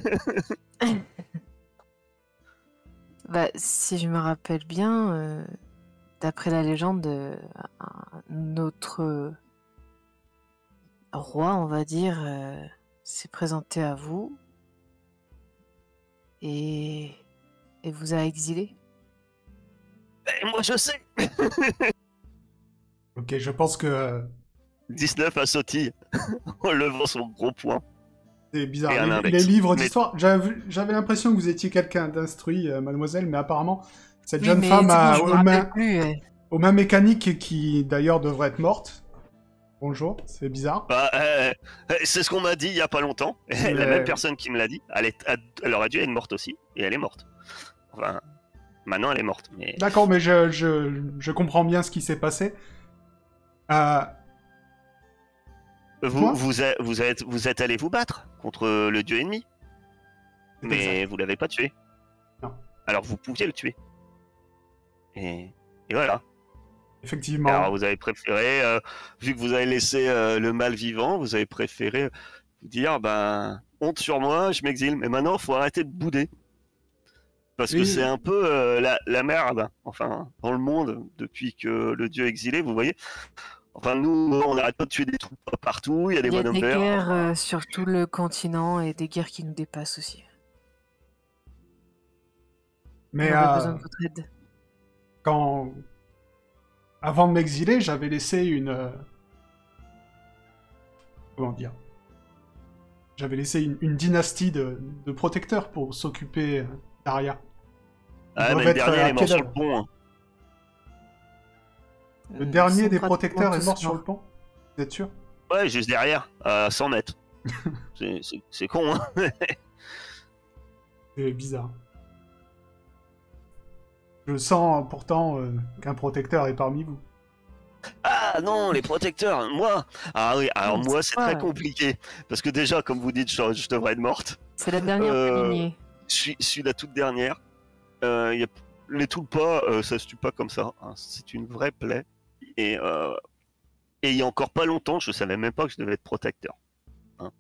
Bah, si je me rappelle bien, d'après la légende, notre roi, on va dire, s'est présenté à vous et vous a exilé. Moi je sais. Ok, je pense que 19 à sautille en levant son gros poing. c'est Et bizarre. un Les index. livres Mais- d'histoire, j'avais l'impression que vous étiez quelqu'un d'instruit, mademoiselle, mais apparemment, cette Oui, jeune mais femme c'est bon, a je me rappelle plus. aux mains mécaniques qui, d'ailleurs, devrait être morte. Bonjour, c'est bizarre. Bah, c'est ce qu'on m'a dit il y a pas longtemps. La Mais- même personne qui me l'a dit, elle aurait dû être morte aussi, et elle est morte. Enfin, maintenant elle est morte. Mais D'accord, mais je comprends bien ce qui s'est passé. Euh, Quoi vous êtes allé vous battre contre le dieu ennemi, C'est mais exact. vous l'avez pas tué. Non. Alors vous pouviez le tuer. Et voilà. Effectivement. Alors vous avez préféré, vu que vous avez laissé le mal vivant, vous avez préféré vous dire, ben, honte sur moi, je m'exile. Mais maintenant, faut arrêter de bouder. Parce que Oui. c'est un peu la merde, enfin, dans le monde, depuis que le dieu est exilé, vous voyez. Enfin, nous, on n'arrête pas de tuer des troupes partout, il y a des Il y a bonhommes des verts. guerres sur tout le continent et des guerres qui nous dépassent aussi. Mais On aurait besoin de votre aide. quand... Avant de m'exiler, j'avais laissé une... Comment dire? J'avais laissé une dynastie de protecteurs pour s'occuper d'Aria. Ils Ah, doivent mais le être dernier, à il est pied mort sur le d'œuvre. pont. Hein. Le Ils dernier sont des pratiquement protecteurs est tous mort sur morts. le pont? Vous êtes sûr? Ouais, juste derrière, à 100 mètres. C'est con, hein. C'est bizarre. Je sens pourtant qu'un protecteur est parmi vous. Ah non, les protecteurs, moi. Ah oui, alors Non, moi c'est c'est pas, très ouais. compliqué. Parce que déjà, comme vous dites, je devrais être morte. C'est la dernière lignée. Je suis la toute dernière. Les tulpas, ça se tue pas comme ça. Hein. C'est une vraie plaie. Et il y a encore pas longtemps, je savais même pas que je devais être protecteur. Hein.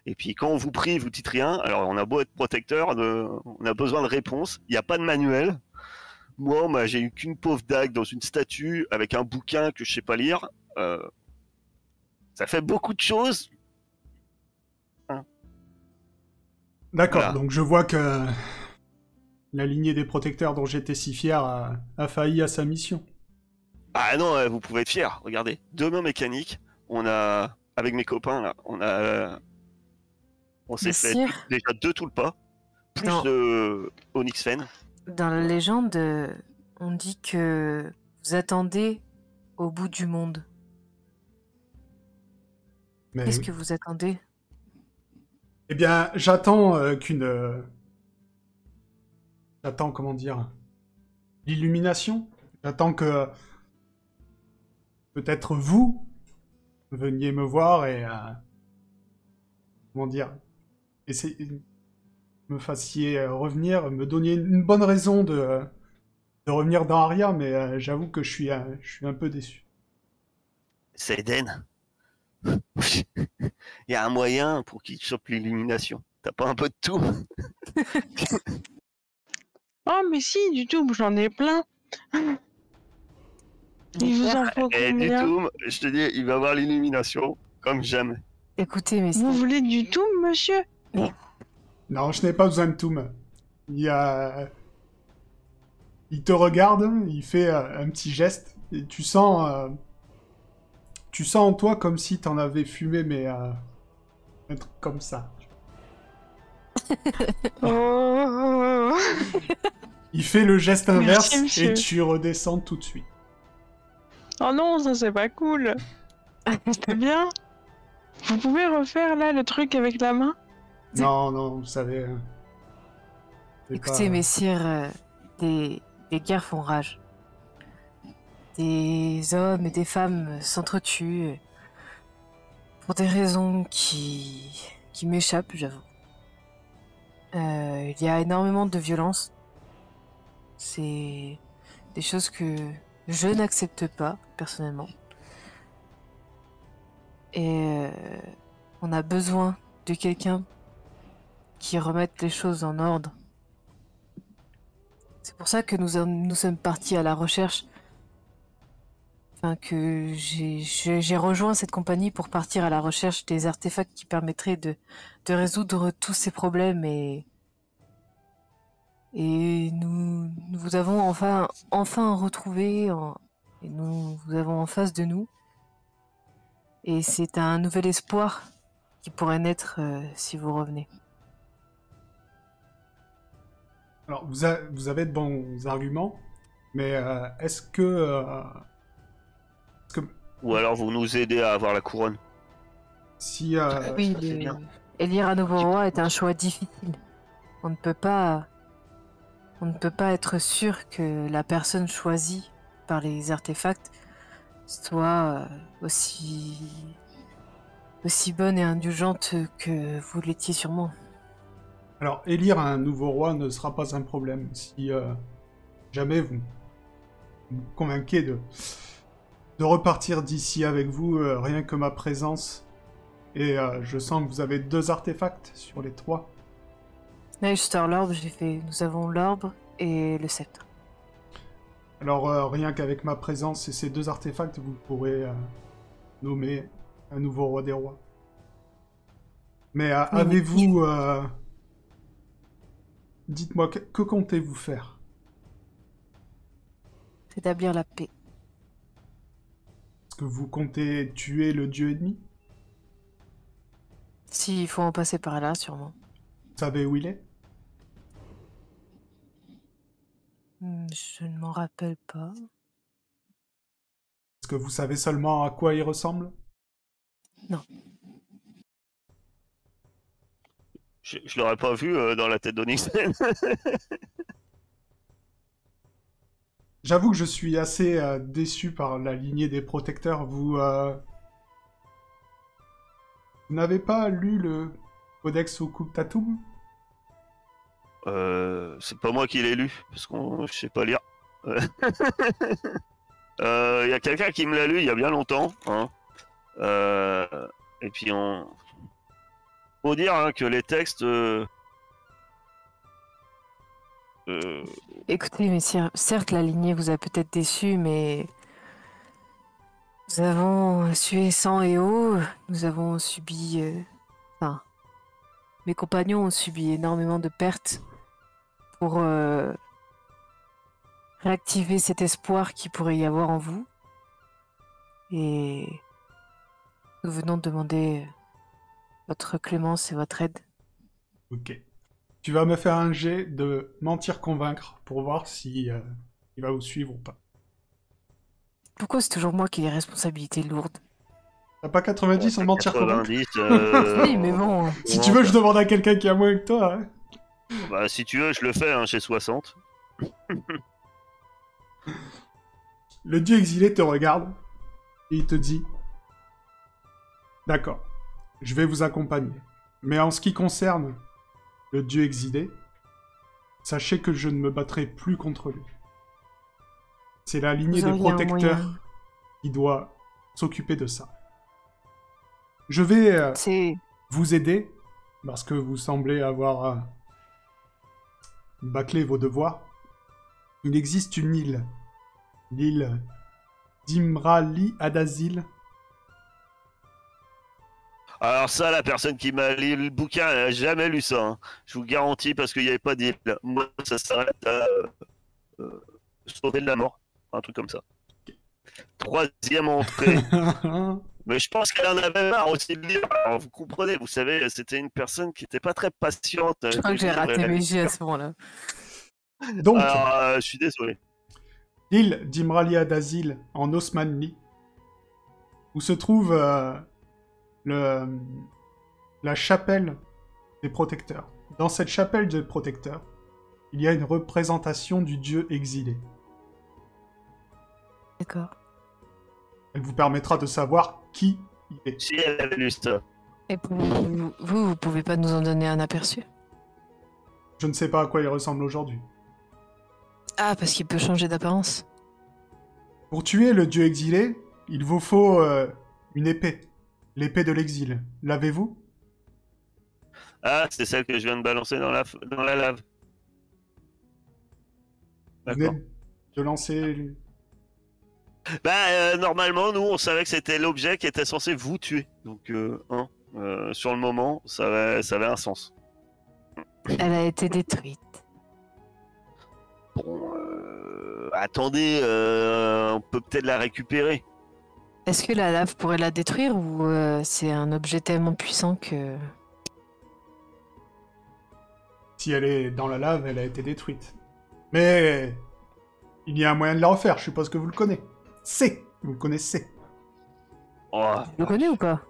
Et puis quand on vous prie, vous dites rien. Alors on a beau être protecteur, on a besoin de réponses. Il n'y a pas de manuel. Moi, j'ai eu qu'une pauvre dague dans une statue avec un bouquin que je sais pas lire. Ça fait beaucoup de choses. Hein. D'accord, Voilà. donc je vois que la lignée des protecteurs dont j'étais si fier a failli à sa mission. Ah non, vous pouvez être fiers. Regardez, 2 mains mécaniques. On a, avec mes copains là, on s'est fait Sire, déjà 2 tulpas, plus Non. de Onyx Fen. dans la légende, on dit que vous attendez au bout du monde. Mais Qu'est-ce oui. que vous attendez? Eh bien, j'attends J'attends, comment dire, l'illumination. J'attends que peut-être vous veniez me voir et comment dire, me fassiez revenir, me donniez une bonne raison de revenir dans Aria, mais j'avoue que je suis un peu déçu. C'est Eden. Il y a un moyen pour qu'il chope l'illumination. T'as pas un peu de tout? Oh, mais si, du tout, j'en ai plein. Il vous en faut Et du combien? tout, je te dis, il va avoir l'illumination comme jamais. Écoutez, mais Vous voulez du tout, monsieur? Non, je n'ai pas besoin de tout. Il te regarde, il fait un petit geste, et tu sens en toi comme si t'en avais fumé, mais un truc comme ça. Oh. Il fait le geste inverse Merci, monsieur. et tu redescends tout de suite. Oh non, ça c'est pas cool. C'est bien. Vous pouvez refaire là le truc avec la main? Non, non, vous savez. C'est écoutez, pas- messire, des guerres font rage. Des hommes et des femmes s'entretuent pour des raisons qui m'échappent, j'avoue. Il y a énormément de violence. C'est des choses que je n'accepte pas, personnellement. Et on a besoin de quelqu'un qui remette les choses en ordre. C'est pour ça que nous sommes partis à la recherche. Enfin, que j'ai rejoint cette compagnie pour partir à la recherche des artefacts qui permettraient de résoudre tous ces problèmes et nous vous avons enfin retrouvé et nous vous avons en face de nous. Et c'est un nouvel espoir qui pourrait naître si vous revenez. Alors, vous avez de bons arguments, mais est-ce que Ou alors vous nous aidez à avoir la couronne. si Oui, c'est bien. élire un nouveau roi est un choix difficile. On ne peut pas être sûr que la personne choisie par les artefacts soit aussi bonne et indulgente que vous l'étiez sûrement. alors élire un nouveau roi ne sera pas un problème si jamais vous me convainquez de repartir d'ici avec vous, rien que ma présence. Et je sens que vous avez 2 artefacts sur les 3. Magister l'orbe, nous avons l'orbe et le sceptre. Alors rien qu'avec ma présence et ces 2 artefacts, vous pourrez nommer un nouveau roi des rois. Mais avez-vous... dites-moi, que comptez-vous faire? Rétablir la paix. Est-ce que vous comptez tuer le dieu ennemi? S'il faut en passer par là, sûrement. Vous savez où il est? Je ne m'en rappelle pas. Est-ce que vous savez seulement à quoi il ressemble? Je l'aurais pas vu dans la tête d'Onyxen. J'avoue que je suis assez déçu par la lignée des protecteurs. Vous n'avez pas lu le Codex Occultatum? C'est pas moi qui l'ai lu, parce que je sais pas lire. Il y a quelqu'un qui me l'a lu il y a bien longtemps. Hein. Et puis faut dire hein, que les textes... Écoutez, messieurs, certes, la lignée vous a peut-être déçu, mais nous avons sué sang et eau, nous avons subi... Enfin, mes compagnons ont subi énormément de pertes pour réactiver cet espoir qui pourrait y avoir en vous. Et nous venons de demander votre clémence et votre aide. Ok. Tu vas me faire un jet de mentir-convaincre pour voir si il va vous suivre ou pas. Pourquoi c'est toujours moi qui ai les responsabilités lourdes? T'as pas 90 en mentir-convaincre? 90, Oui, mais bon... Si tu veux, je demande à quelqu'un qui a moins que toi. Hein. Bah, si tu veux, je le fais, hein, chez 60. Le dieu exilé te regarde et il te dit « D'accord, je vais vous accompagner. Mais en ce qui concerne le dieu exilé, sachez que je ne me battrai plus contre lui. C'est la lignée Vous des auriez un protecteurs moyen. qui doit s'occuper de ça. Je vais C'est... vous aider parce que vous semblez avoir bâclé vos devoirs. Il existe une île, l'île d'Imrali Adazil. Alors ça, la personne qui m'a lu le bouquin, elle a jamais lu ça. Hein. Je vous garantis, parce qu'il n'y avait pas d'île. Moi, ça s'arrête à sauver de la mort. Un truc comme ça. Troisième entrée. Mais je pense qu'elle en avait marre aussi de lire. Alors, vous comprenez, vous savez, c'était une personne qui n'était pas très patiente. Je crois que j'ai raté mes jets à ce moment-là. Donc, Alors, je suis désolé. l'île d'Imrali Adazil en Osmanli, où se trouve la chapelle des protecteurs. Dans cette chapelle des protecteurs, il y a une représentation du dieu exilé. D'accord. Elle vous permettra de savoir qui il est. Si elle avait lu ça. Et vous pouvez pas nous en donner un aperçu? Je ne sais pas à quoi il ressemble aujourd'hui. Ah, parce qu'il peut changer d'apparence. Pour tuer le dieu exilé, il vous faut une épée. L'épée de l'exil. L'avez-vous? Ah, c'est celle que je viens de balancer dans la lave. Vous D'accord. venez de lancer... Bah, normalement, nous, on savait que c'était l'objet qui était censé vous tuer. Donc, sur le moment, ça avait un sens. Elle a été détruite. Bon, attendez, on peut peut-être la récupérer. Est-ce que la lave pourrait la détruire ou c'est un objet tellement puissant que... Si elle est dans la lave, elle a été détruite. Mais il y a un moyen de la refaire, je suppose que vous le connaissez. Vous le connaissez. Oh, Tu le connais ou pas?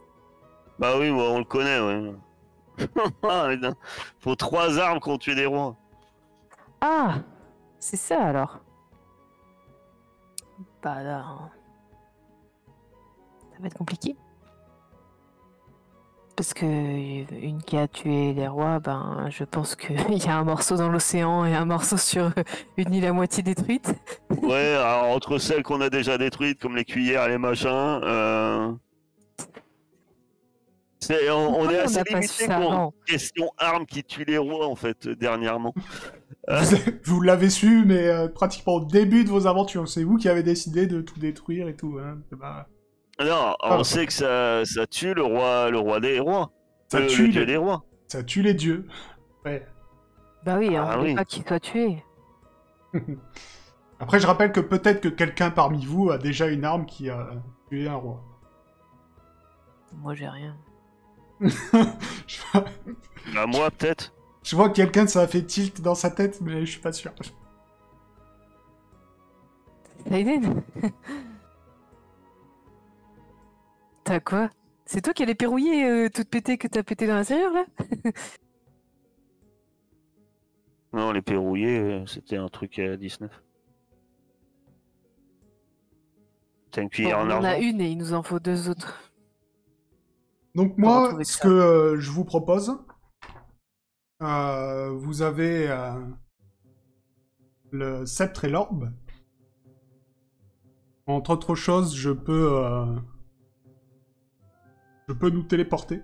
bah oui, on le connaît, ouais. Ah, putain. Faut 3 armes pour tuer des rois. Ah! C'est ça alors. Bah là... Ça va être compliqué. Parce que une qui a tué les rois, ben je pense qu'il y a un morceau dans l'océan et un morceau sur une île à moitié détruite. Ouais, alors, entre celles qu'on a déjà détruites, comme les cuillères et les machins, on Pourquoi est on assez n'a pas su limité ça pour avant? question armes qui tuent les rois, en fait, dernièrement. Vous l'avez su, mais pratiquement au début de vos aventures. C'est vous qui avez décidé de tout détruire et tout. Hein. Bah, Non, on sait que ça tue le roi des rois. ça Le tue dieu des rois. ça tue les dieux. Ouais. Bah oui, Ah on veut oui. pas qu'il soit tué. Après, je rappelle que peut-être que quelqu'un parmi vous a déjà une arme qui a tué un roi. Moi j'ai rien. Bah, moi, peut-être. Je vois que quelqu'un ça a fait tilt dans sa tête, mais je suis pas sûr. Aiden. T'as quoi? C'est toi qui allais pérouiller toute pétée que t'as pété dans la serrure là? Non, les verrouillés, c'était un truc à 19. T'as une Bon, cuillère en on en a argent. une et il nous en faut 2 autres. Donc Pour moi, retrouver ce ça. que je vous propose, vous avez le sceptre et l'orbe. Entre autres choses, je peux nous téléporter.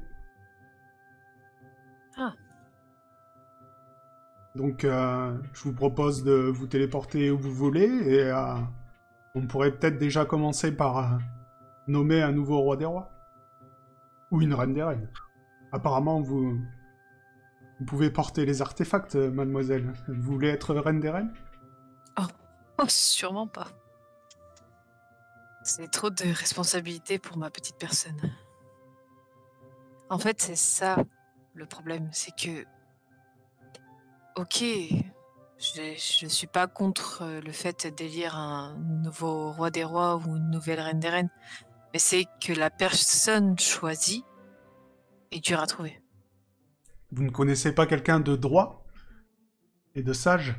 Ah. Donc, je vous propose de vous téléporter où vous voulez et on pourrait peut-être déjà commencer par nommer un nouveau roi des rois. Ou une reine des reines. Apparemment, vous pouvez porter les artefacts, mademoiselle. Vous voulez être reine des reines? Oh, sûrement pas. C'est trop de responsabilité pour ma petite personne. En fait, c'est ça le problème, c'est que... Ok, je suis pas contre le fait d'élire un nouveau roi des rois ou une nouvelle reine des reines, mais c'est que la personne choisie est dure à trouver. Vous ne connaissez pas quelqu'un de droit? et de sage?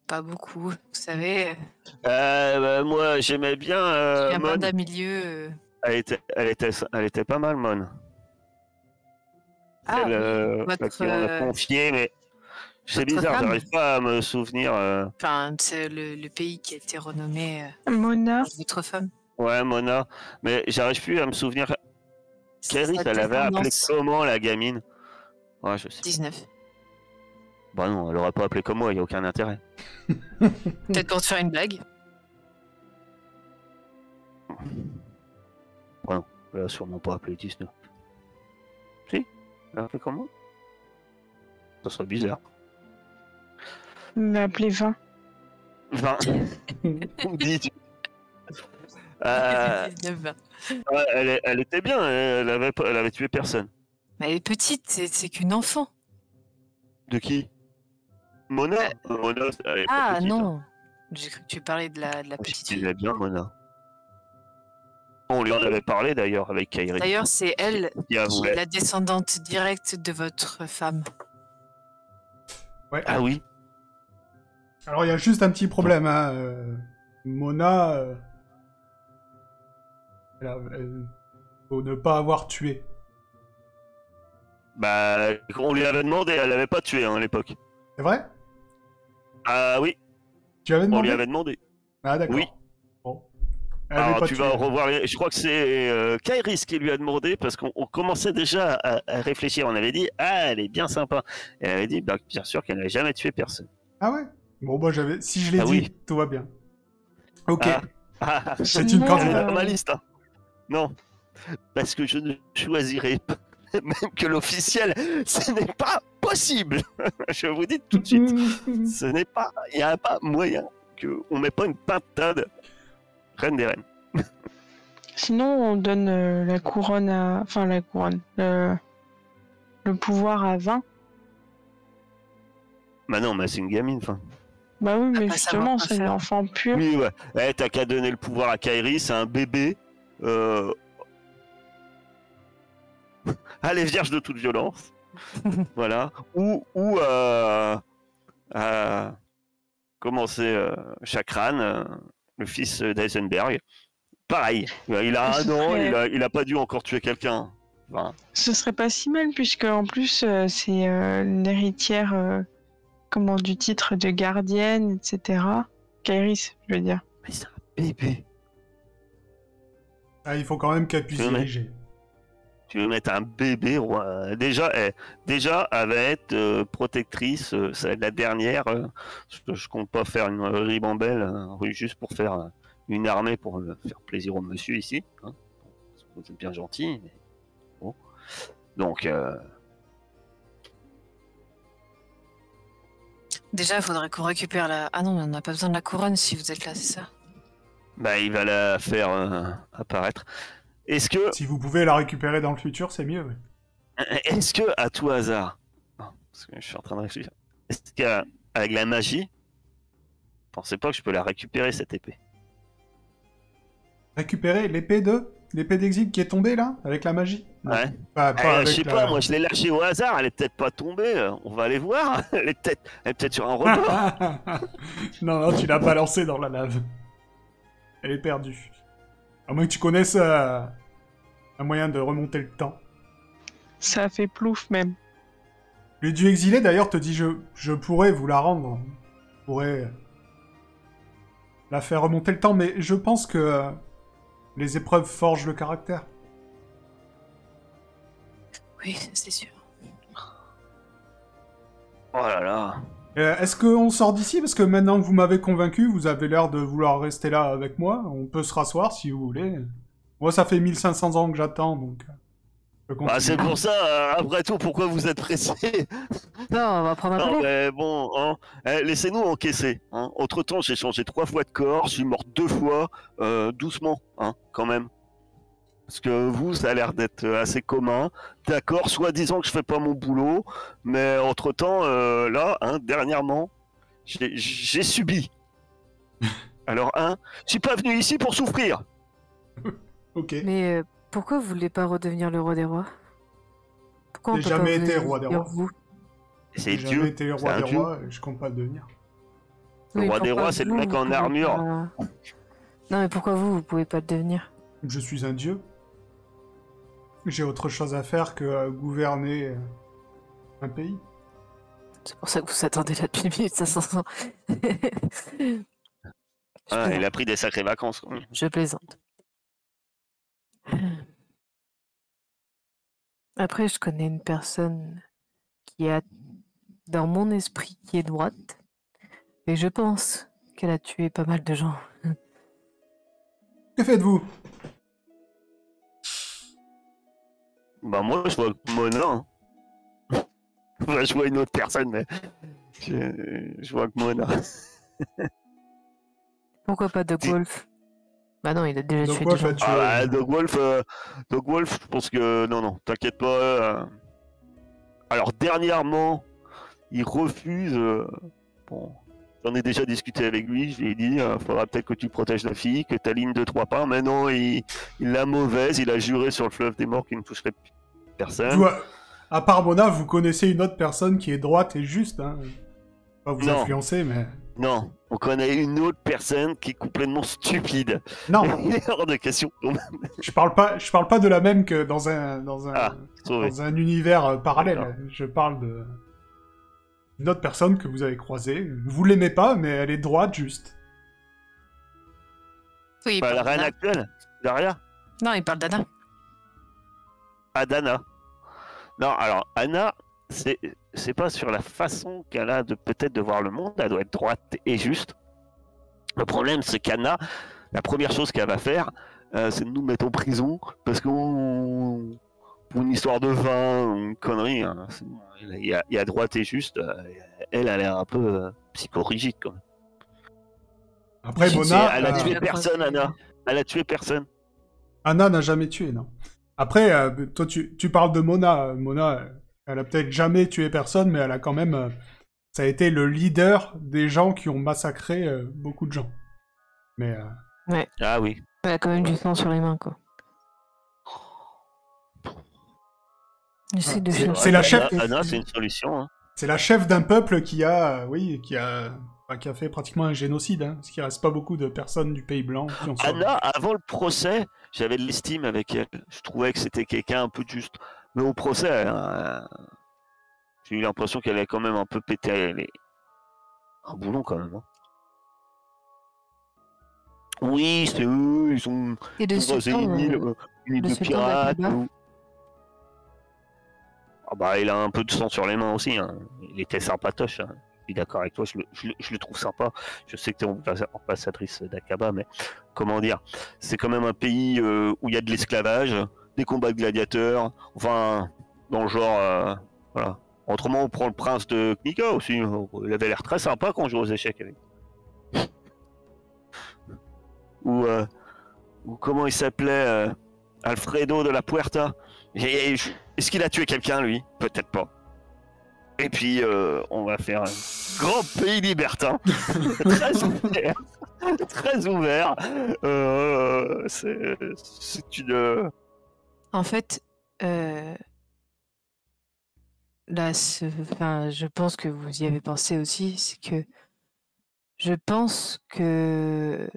Pas beaucoup. Vous savez, Moi, j'aimais bien je viens pas Mon. d'un milieu. Elle était pas mal, Mon. Ah, Celle à votre, qui on a confié, mais c'est votre bizarre, femme. j'arrive pas à me souvenir. Enfin, c'est le pays qui a été renommé Mona. votre femme. Ouais, Mona, mais j'arrive plus à me souvenir. Kairis, Sa elle avait appelé descendance. comment la gamine? Ouais, je sais. 19. Bah non, elle aurait pas appelé comme moi, y a aucun intérêt. Peut-être pour te faire une blague. Ouais, non, elle a sûrement pas appelé 19. Si? Elle a appelé comme moi? Ça serait bizarre. Il m'a appelé 20. 20. Dis-tu. Euh, 19, 20. ouais, elle était bien, elle avait tué personne. Mais elle est petite, c'est qu'une enfant. De qui? Mona? Mona, elle est pas Ah petite, hein. non. J'ai cru que tu parlais de la Je petite fille. disais bien Mona. On lui en avait parlé d'ailleurs avec Kairi. D'ailleurs, c'est elle Qui qui est avouait. la descendante directe de votre femme. Ouais. Ah oui? Alors, il y a juste un petit problème, hein. Mona... faut ne pas avoir tué. Bah, on lui avait demandé, elle l'avait pas tué hein, à l'époque. C'est vrai? Ah oui, Tu avais on demandé? lui avait demandé. Ah, d'accord. Oui. Bon. Elle avait Alors pas tu tué, vas elle. revoir, je crois que c'est Kairis qui lui a demandé parce qu'on commençait déjà à réfléchir. On avait dit, ah, elle est bien sympa. Et elle avait dit, bah, bien sûr qu'elle n'avait jamais tué personne. Ah ouais? Bon, bah, si je l'ai Ah dit, oui. tout va bien. Ok. Ah, C'est une Non, elle est candidate. dans ma liste. Hein. Non, parce que je ne choisirai pas, même que l'officiel, ce n'est pas possible. Je vous dis tout de suite, ce n'est pas, il n'y a pas moyen qu'on ne met pas une pintade reine des reines. Sinon, on donne la couronne à... Enfin, la couronne. Le pouvoir à 20. Bah non, mais c'est une gamine, enfin. Bah oui, mais pas savoir justement, quoi c'est une faire. enfant pure. Oui, ouais. Eh, t'as qu'à donner le pouvoir à Kairi, c'est un bébé. Elle est vierge de toute violence. Voilà. Ou comment c'est Chakran, le fils d'Eisenberg. Pareil. Il a Ce un an, serait- il a pas dû encore tuer quelqu'un. Enfin, Ce serait pas si mal, puisque en plus, c'est l'héritière du titre de gardienne, etc. Kairis, je veux dire. mais c'est un bébé. Ah, il faut quand même qu'elle puisse Tu veux mettre- diriger. Tu veux mettre un bébé roi. Déjà, elle va être protectrice. C'est la dernière. Je compte pas faire une ribambelle juste pour faire une armée pour faire plaisir au monsieur ici. Hein. Vous êtes bien gentil. Mais... Bon. Donc, Déjà, il faudrait qu'on récupère la... Ah non, mais on n'a pas besoin de la couronne si vous êtes là, c'est ça? bah, il va la faire apparaître. Est-ce que, Si vous pouvez la récupérer dans le futur, c'est mieux. Ouais. est-ce que, à tout hasard, parce que je suis en train de réfléchir, est-ce qu'avec la magie, pensez pas que je peux la récupérer cette épée? Récupérer l'épée d'exil qui est tombée là, avec la magie? Non. Ouais. Pas Je avec sais la- pas, moi je l'ai lâchée au hasard, elle est peut-être pas tombée, on va aller voir. Elle est peut-être sur un rebord. non, tu l'as balancée dans la lave. Elle est perdue. À moins que tu connaisses un moyen de remonter le temps. Ça fait plouf même. Le dieu exilé d'ailleurs te dit je pourrais vous la rendre. Je pourrais la faire remonter le temps, mais je pense que les épreuves forgent le caractère. Oui, c'est sûr. Oh là là. Est-ce qu'on sort d'ici? Parce que maintenant que vous m'avez convaincu, vous avez l'air de vouloir rester là avec moi. On peut se rasseoir si vous voulez. Moi, ça fait 1500 ans que j'attends, donc... je peux Bah, c'est continuer. pour ça, après tout, pourquoi vous êtes pressé? Non, on va prendre un Non, peu mais l'air. bon, hein, laissez-nous encaisser. Hein. Entre-temps, j'ai changé 3 fois de corps, je suis mort 2 fois, doucement, hein, quand même. Parce que vous, ça a l'air d'être assez commun. D'accord, soi-disant que je fais pas mon boulot, mais entre-temps, là, hein, dernièrement, j'ai subi. Alors, je suis pas venu ici pour souffrir. Ok. Mais pourquoi vous voulez pas redevenir le roi des rois? Pourquoi on J'ai peut jamais pas été vous roi des dire rois. vous C'est J'ai Dieu. jamais été le C'est roi un des dieu. rois et je compte pas le devenir. Le roi des pourquoi rois, c'est le vous, mec vous en pouvez armure. pas- Non, mais pourquoi vous pouvez pas le devenir? Je suis un dieu. J'ai autre chose à faire que gouverner un pays. C'est pour ça que vous attendez là depuis 1500 ans. Je Ah, il plaisante. a pris des sacrées vacances. Quoi. Je plaisante. Après, je connais une personne qui a, dans mon esprit, qui est droite. Et je pense qu'elle a tué pas mal de gens. Que faites-vous? Bah moi, je vois Mona. Hein. Enfin, je vois une autre personne, mais je vois que Mona. Pourquoi pas Doc Wolf? Bah non, il a déjà Doc tué Wolf des a gens. tué- Ah bah, Dog Wolf, je pense que non, t'inquiète pas. Alors dernièrement, il refuse. Bon, j'en ai déjà discuté avec lui. Je lui ai dit, faudra peut-être que tu protèges la fille, que ta ligne de 3 pas. Mais non, il l'a mauvaise. Il a juré sur le fleuve des morts qu'il ne toucherait personne. Vous, à part Mona, vous connaissez une autre personne qui est droite et juste. Hein. Pas vous Non. influencer, mais... Non, on connaît une autre personne qui est complètement stupide. Non, Il est hors de question. je parle pas de la même que dans un Ah, sauvé. dans un univers D'accord. parallèle. Je parle de une autre personne que vous avez croisée. Vous l'aimez pas, mais elle est droite juste. Oui, il Bah, la parle reine d'Anna. actuelle, Daria. Non, il parle d'Anna. Adana. Non, alors Anna, c'est pas sur la façon qu'elle a de peut-être de voir le monde, elle doit être droite et juste. Le problème, c'est qu'Anna, la première chose qu'elle va faire, c'est de nous mettre en prison parce qu'on pour une histoire de vin, une connerie. Hein. Il y a droite et juste. Elle a l'air un peu psychorigide quand même. Après, Si, Mona, Elle a tué la personne, croisée. Anna. Elle a tué personne. Anna n'a jamais tué, non. Après, toi, tu parles de Mona. Mona, elle a peut-être jamais tué personne, mais elle a quand même... ça a été le leader des gens qui ont massacré beaucoup de gens. Mais... Ah oui. Elle a quand même du sang sur les mains, quoi. J'essaie de C'est chercher. la chef- Anna, c'est une solution. Hein. c'est la chef d'un peuple qui a... qui a fait pratiquement un génocide, hein, parce qu'il reste pas beaucoup de personnes du Pays Blanc qui ont survécu. Anna, avant le procès, j'avais de l'estime avec elle. Je trouvais que c'était quelqu'un un peu de juste. Mais au procès, j'ai eu l'impression qu'elle avait quand même un peu pété un boulon quand même. Hein. Oui, c'est eux, ils ont Et le rasé sultan, une île le de sultan pirates. d'Aqaba. Ah bah, il a un peu de sang sur les mains aussi. Hein. Il était sympatoche. Hein. Je suis d'accord avec toi, je le trouve sympa. Je sais que tu es ambassadrice d'Aqaba, mais comment dire, c'est quand même un pays où il y a de l'esclavage, des combats de gladiateurs, enfin, dans le genre, voilà. Autrement, on prend le prince de Knika aussi. Il avait l'air très sympa quand on joue aux échecs avec. Ou comment il s'appelait Alfredo de la Puerta. Est-ce qu'il a tué quelqu'un, lui? Peut-être pas. Et puis, on va faire un grand pays libertin. Très ouvert. Très ouvert. C'est une... En fait, là, enfin, je pense que vous y avez pensé aussi, c'est que je pense que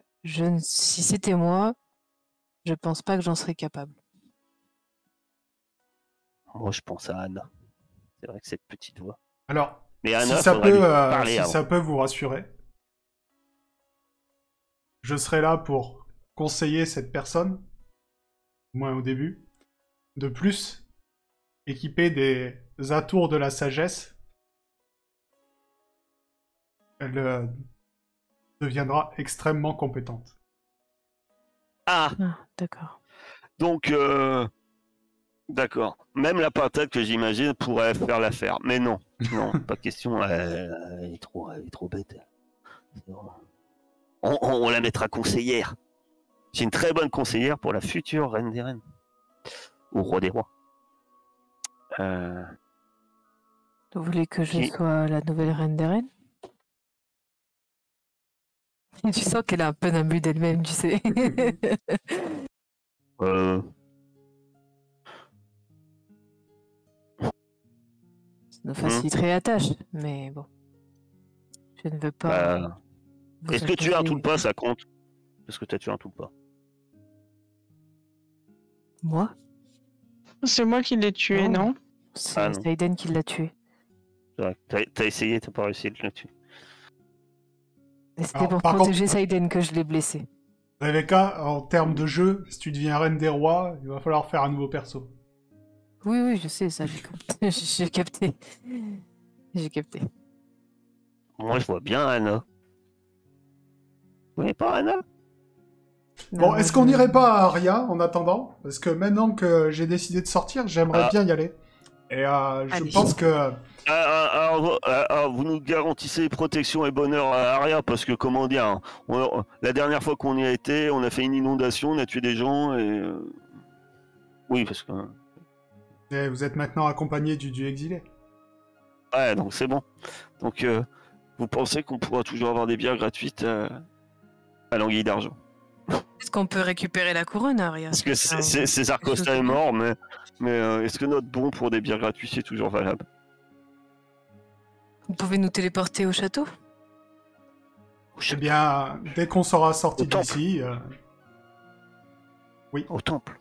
si c'était moi, je pense pas que j'en serais capable. Moi, je pense à Anna. C'est vrai que cette petite voix. Alors, Mais Anna, si ça faudrait lui peut, parler si avant. ça peut vous rassurer, je serai là pour conseiller cette personne, au moins au début. De plus, équipée des atours de la sagesse, elle deviendra extrêmement compétente. Ah, Ah, d'accord. donc... D'accord. Même la patate que j'imagine pourrait faire l'affaire. Mais non. Non, pas question. Elle est trop bête. On la mettra conseillère. J'ai une très bonne conseillère pour la future reine des reines. Ou roi des rois. Vous voulez que je Qui- sois la nouvelle reine des reines? Et tu sens qu'elle a un peu d'un but d'elle-même, tu sais. euh, nous faciliterait la tâche, mais bon. Je ne veux pas. Bah, vous est-ce que tuer un imposer- Tulpa, ça compte? Est-ce que t'as tué un Tulpa? Moi? C'est moi qui l'ai tué, Non. non? C'est Ah non. Saiden qui l'a tué. Ouais, t'as essayé, t'as pas réussi de le tuer. Et c'était Alors, pour par protéger Saiden que je l'ai blessé. Rebecca, en termes de jeu, si tu deviens reine des rois, il va falloir faire un nouveau perso. Oui, oui, je sais, ça, j'ai compris. J'ai capté. J'ai capté. Moi, je vois bien Anna. Vous voyez pas Anna? Bon, Non, est-ce moi, qu'on je- n'irait pas à Aria en attendant? Parce que maintenant que j'ai décidé de sortir, j'aimerais Ah. bien y aller. Et je Allez. pense que... Vous nous garantissez protection et bonheur à Aria parce que comment dire, hein, la dernière fois qu'on y a été, on a fait une inondation, on a tué des gens et oui parce que vous êtes maintenant accompagné du dieu exilé. ouais donc c'est bon. Donc vous pensez qu'on pourra toujours avoir des bières gratuites à l'Anguille d'Argent? Est-ce qu'on peut récupérer la couronne, Aria? Parce que César Costa est mort, mais est-ce que notre bon pour des bières gratuites est toujours valable? Vous pouvez nous téléporter au château? Eh bien, dès qu'on sera sorti Au temple. d'ici... Au temple.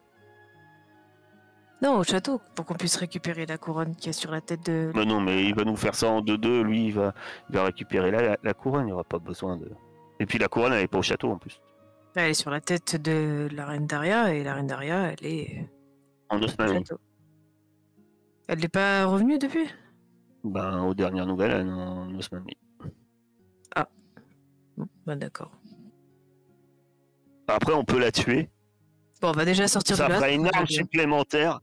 Non, au château, pour qu'on puisse récupérer la couronne qui est sur la tête de... Mais non, mais il va nous faire ça en 2-2, lui il va récupérer la couronne, il n'y aura pas besoin de... Et puis la couronne elle est pas au château en plus. Elle est sur la tête de la reine Daria, et la reine Daria, elle est En 2 au semaines. château. Elle n'est pas revenue depuis? Ben, aux dernières nouvelles, elle est en 2 semaines. Bon, bah d'accord. Après, on peut la tuer. Bon, on va déjà sortir Ça de là. ferait une ça va arme bien. supplémentaire.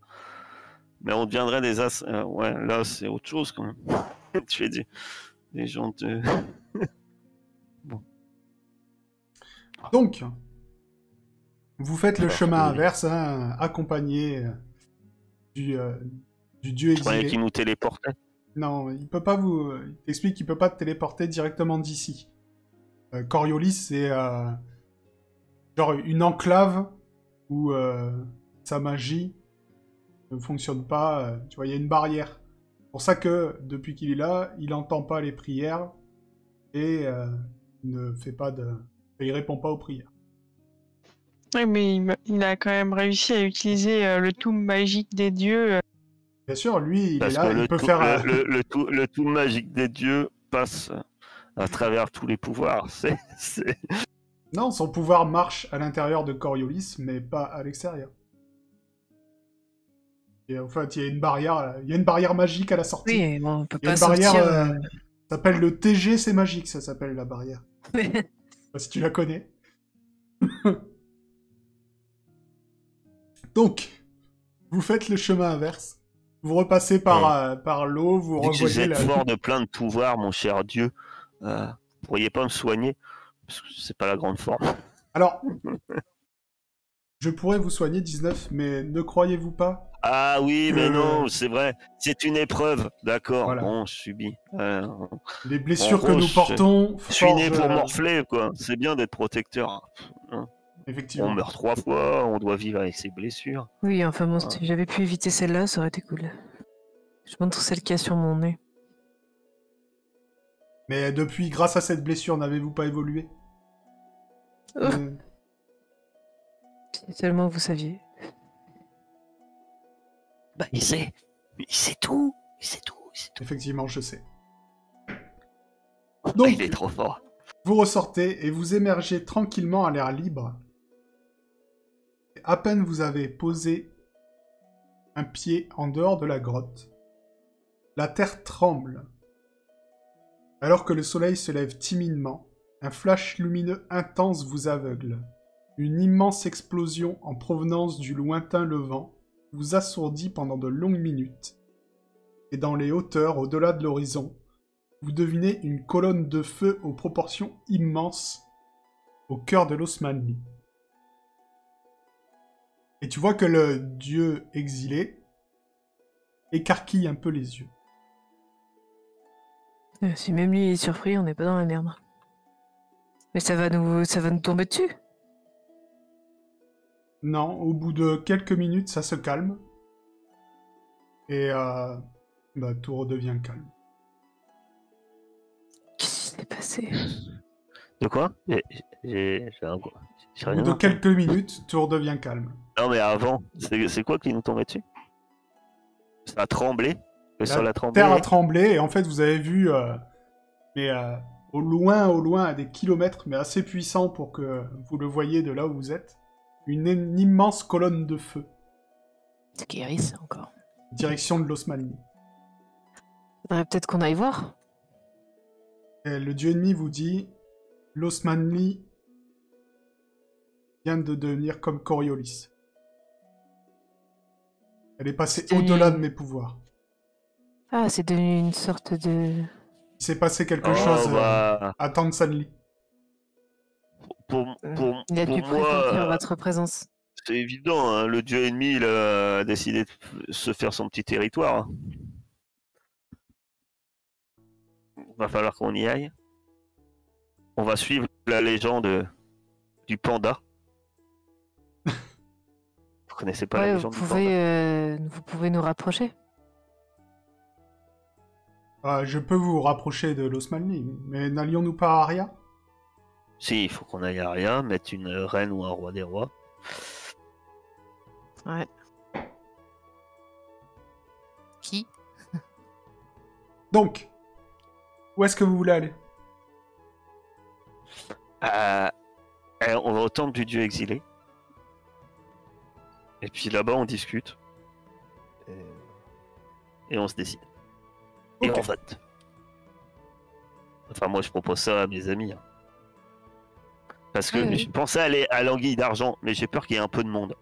Mais on deviendrait des as. Ouais, là, c'est autre chose quand même. Tuer des gens de. Donc, vous faites le Alors, chemin oui. inverse, hein, accompagné du dieu Je croyais exilé. qu'il nous téléportait. Non, il peut pas vous... Il t'explique qu'il peut pas te téléporter directement d'ici. Coriolis, c'est genre une enclave où sa magie ne fonctionne pas. Tu vois, il y a une barrière. C'est pour ça que, depuis qu'il est là, il entend pas les prières et ne fait pas de... Il répond pas aux prières. Oui, mais il a quand même réussi à utiliser le toum magique des dieux. Bien sûr, lui, il est Parce là, que il peut faire... le tout magique des dieux passe à travers tous les pouvoirs. C'est... Non, son pouvoir marche à l'intérieur de Coriolis, mais pas à l'extérieur. Et en fait, il y a une barrière magique à la sortie. Oui, bon, on peut Il y a pas une barrière, sortir... ça s'appelle le TG, c'est magique, ça s'appelle la barrière. Je sais pas si tu la connais. Donc, vous faites le chemin inverse. Vous repassez par l'eau, vous Vu que revoyez vous êtes fort de plein de pouvoirs, mon cher Dieu, vous pourriez pas me soigner? Parce que c'est pas la grande forme. Alors, je pourrais vous soigner 19, mais ne croyez-vous pas? Ah oui, Que- mais non, c'est vrai. C'est une épreuve. D'accord. Voilà. Bon, je subis. Les blessures En que gros, nous portons Je suis né forgent, pour morfler, quoi. C'est bien d'être protecteur. On effectivement. meurt 3 fois, on doit vivre avec ses blessures. Oui, enfin bon, Ouais. si j'avais pu éviter celle-là, ça aurait été cool. Je montre celle qu'il y a sur mon nez. Mais depuis, grâce à cette blessure, n'avez-vous pas évolué? Oh. Euh, Si seulement vous saviez. Bah, il sait. Il sait tout. Il sait tout. Il sait tout. Effectivement, je sais. Ah, Donc, il est trop fort. vous ressortez et vous émergez tranquillement à l'air libre. À peine vous avez posé un pied en dehors de la grotte, la terre tremble. Alors que le soleil se lève timidement, un flash lumineux intense vous aveugle. Une immense explosion en provenance du lointain levant vous assourdit pendant de longues minutes. Et dans les hauteurs, au-delà de l'horizon, vous devinez une colonne de feu aux proportions immenses au cœur de l'Osmanli. Et tu vois que le dieu exilé écarquille un peu les yeux. Si même lui est surpris, on n'est pas dans la merde. Mais ça va nous tomber dessus. Non, au bout de quelques minutes, ça se calme. Et Bah, tout redevient calme. Qu'est-ce qui s'est passé? De quoi? J'ai un... j'ai Au rien bout de entendu. quelques minutes, tout redevient calme. Non, mais avant, c'est quoi qui nous tombait dessus? Ça a tremblé. Le sol a tremblé. Terre a tremblé et en fait vous avez vu, au loin, à des kilomètres, mais assez puissant pour que vous le voyez de là où vous êtes, une immense colonne de feu, C'est guéri, ça, encore. direction de l'Osmanli. Faudrait peut-être qu'on aille voir. Et le dieu ennemi vous dit, l'Osmanli vient de devenir comme Coriolis. Elle est passée C'est au-delà devenu- de mes pouvoirs. Ah, c'est devenu une sorte de... Il s'est passé quelque Oh, chose bah, à Tansanli. Il a pour dû moi, pressentir votre présence. c'est évident, hein, le dieu ennemi, il a décidé de se faire son petit territoire. Va falloir qu'on y aille. On va suivre la légende du panda. Vous connaissez pas la Ouais, légende du panda? vous pouvez nous rapprocher. Je peux vous rapprocher de l'Osmanli, mais n'allions-nous pas à Aria? Si, il faut qu'on aille à Aria, mettre une reine ou un roi des rois. Ouais. Qui? Donc, où est-ce que vous voulez aller? On va au temple du dieu exilé. Et puis là-bas, on discute. Et on se décide. Et Ok. on vote. Enfin, moi, je propose ça à mes amis. Hein. Parce que Ouais, ouais. je pensais aller à l'Anguille d'Argent, mais j'ai peur qu'il y ait un peu de monde.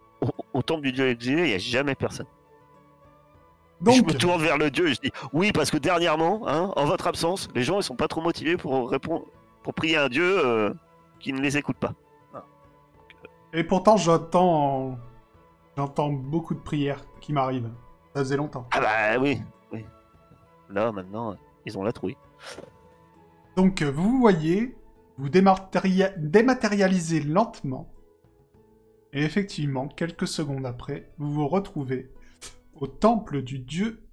Au temple du dieu exilé, il n'y a jamais personne. Je Donc, me tourne vers le dieu et je dis oui, parce que dernièrement, hein, en votre absence, les gens ils sont pas trop motivés pour répondre, pour prier un dieu qui ne les écoute pas. et pourtant j'entends beaucoup de prières qui m'arrivent. Ça faisait longtemps. Ah bah oui, oui. Là maintenant, ils ont la trouille. Donc, vous voyez, vous dématérialisez lentement. Et effectivement, quelques secondes après, vous vous retrouvez au temple du dieu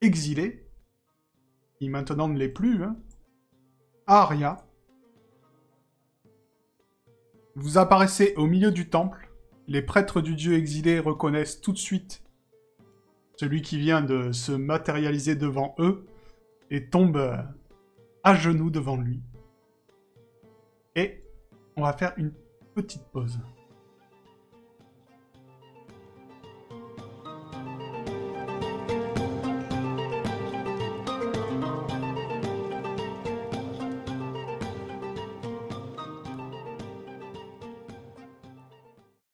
exilé, qui maintenant ne l'est plus, hein, à Aria. Vous apparaissez au milieu du temple. Les prêtres du dieu exilé reconnaissent tout de suite celui qui vient de se matérialiser devant eux et tombent à genoux devant lui. Et on va faire une petite pause.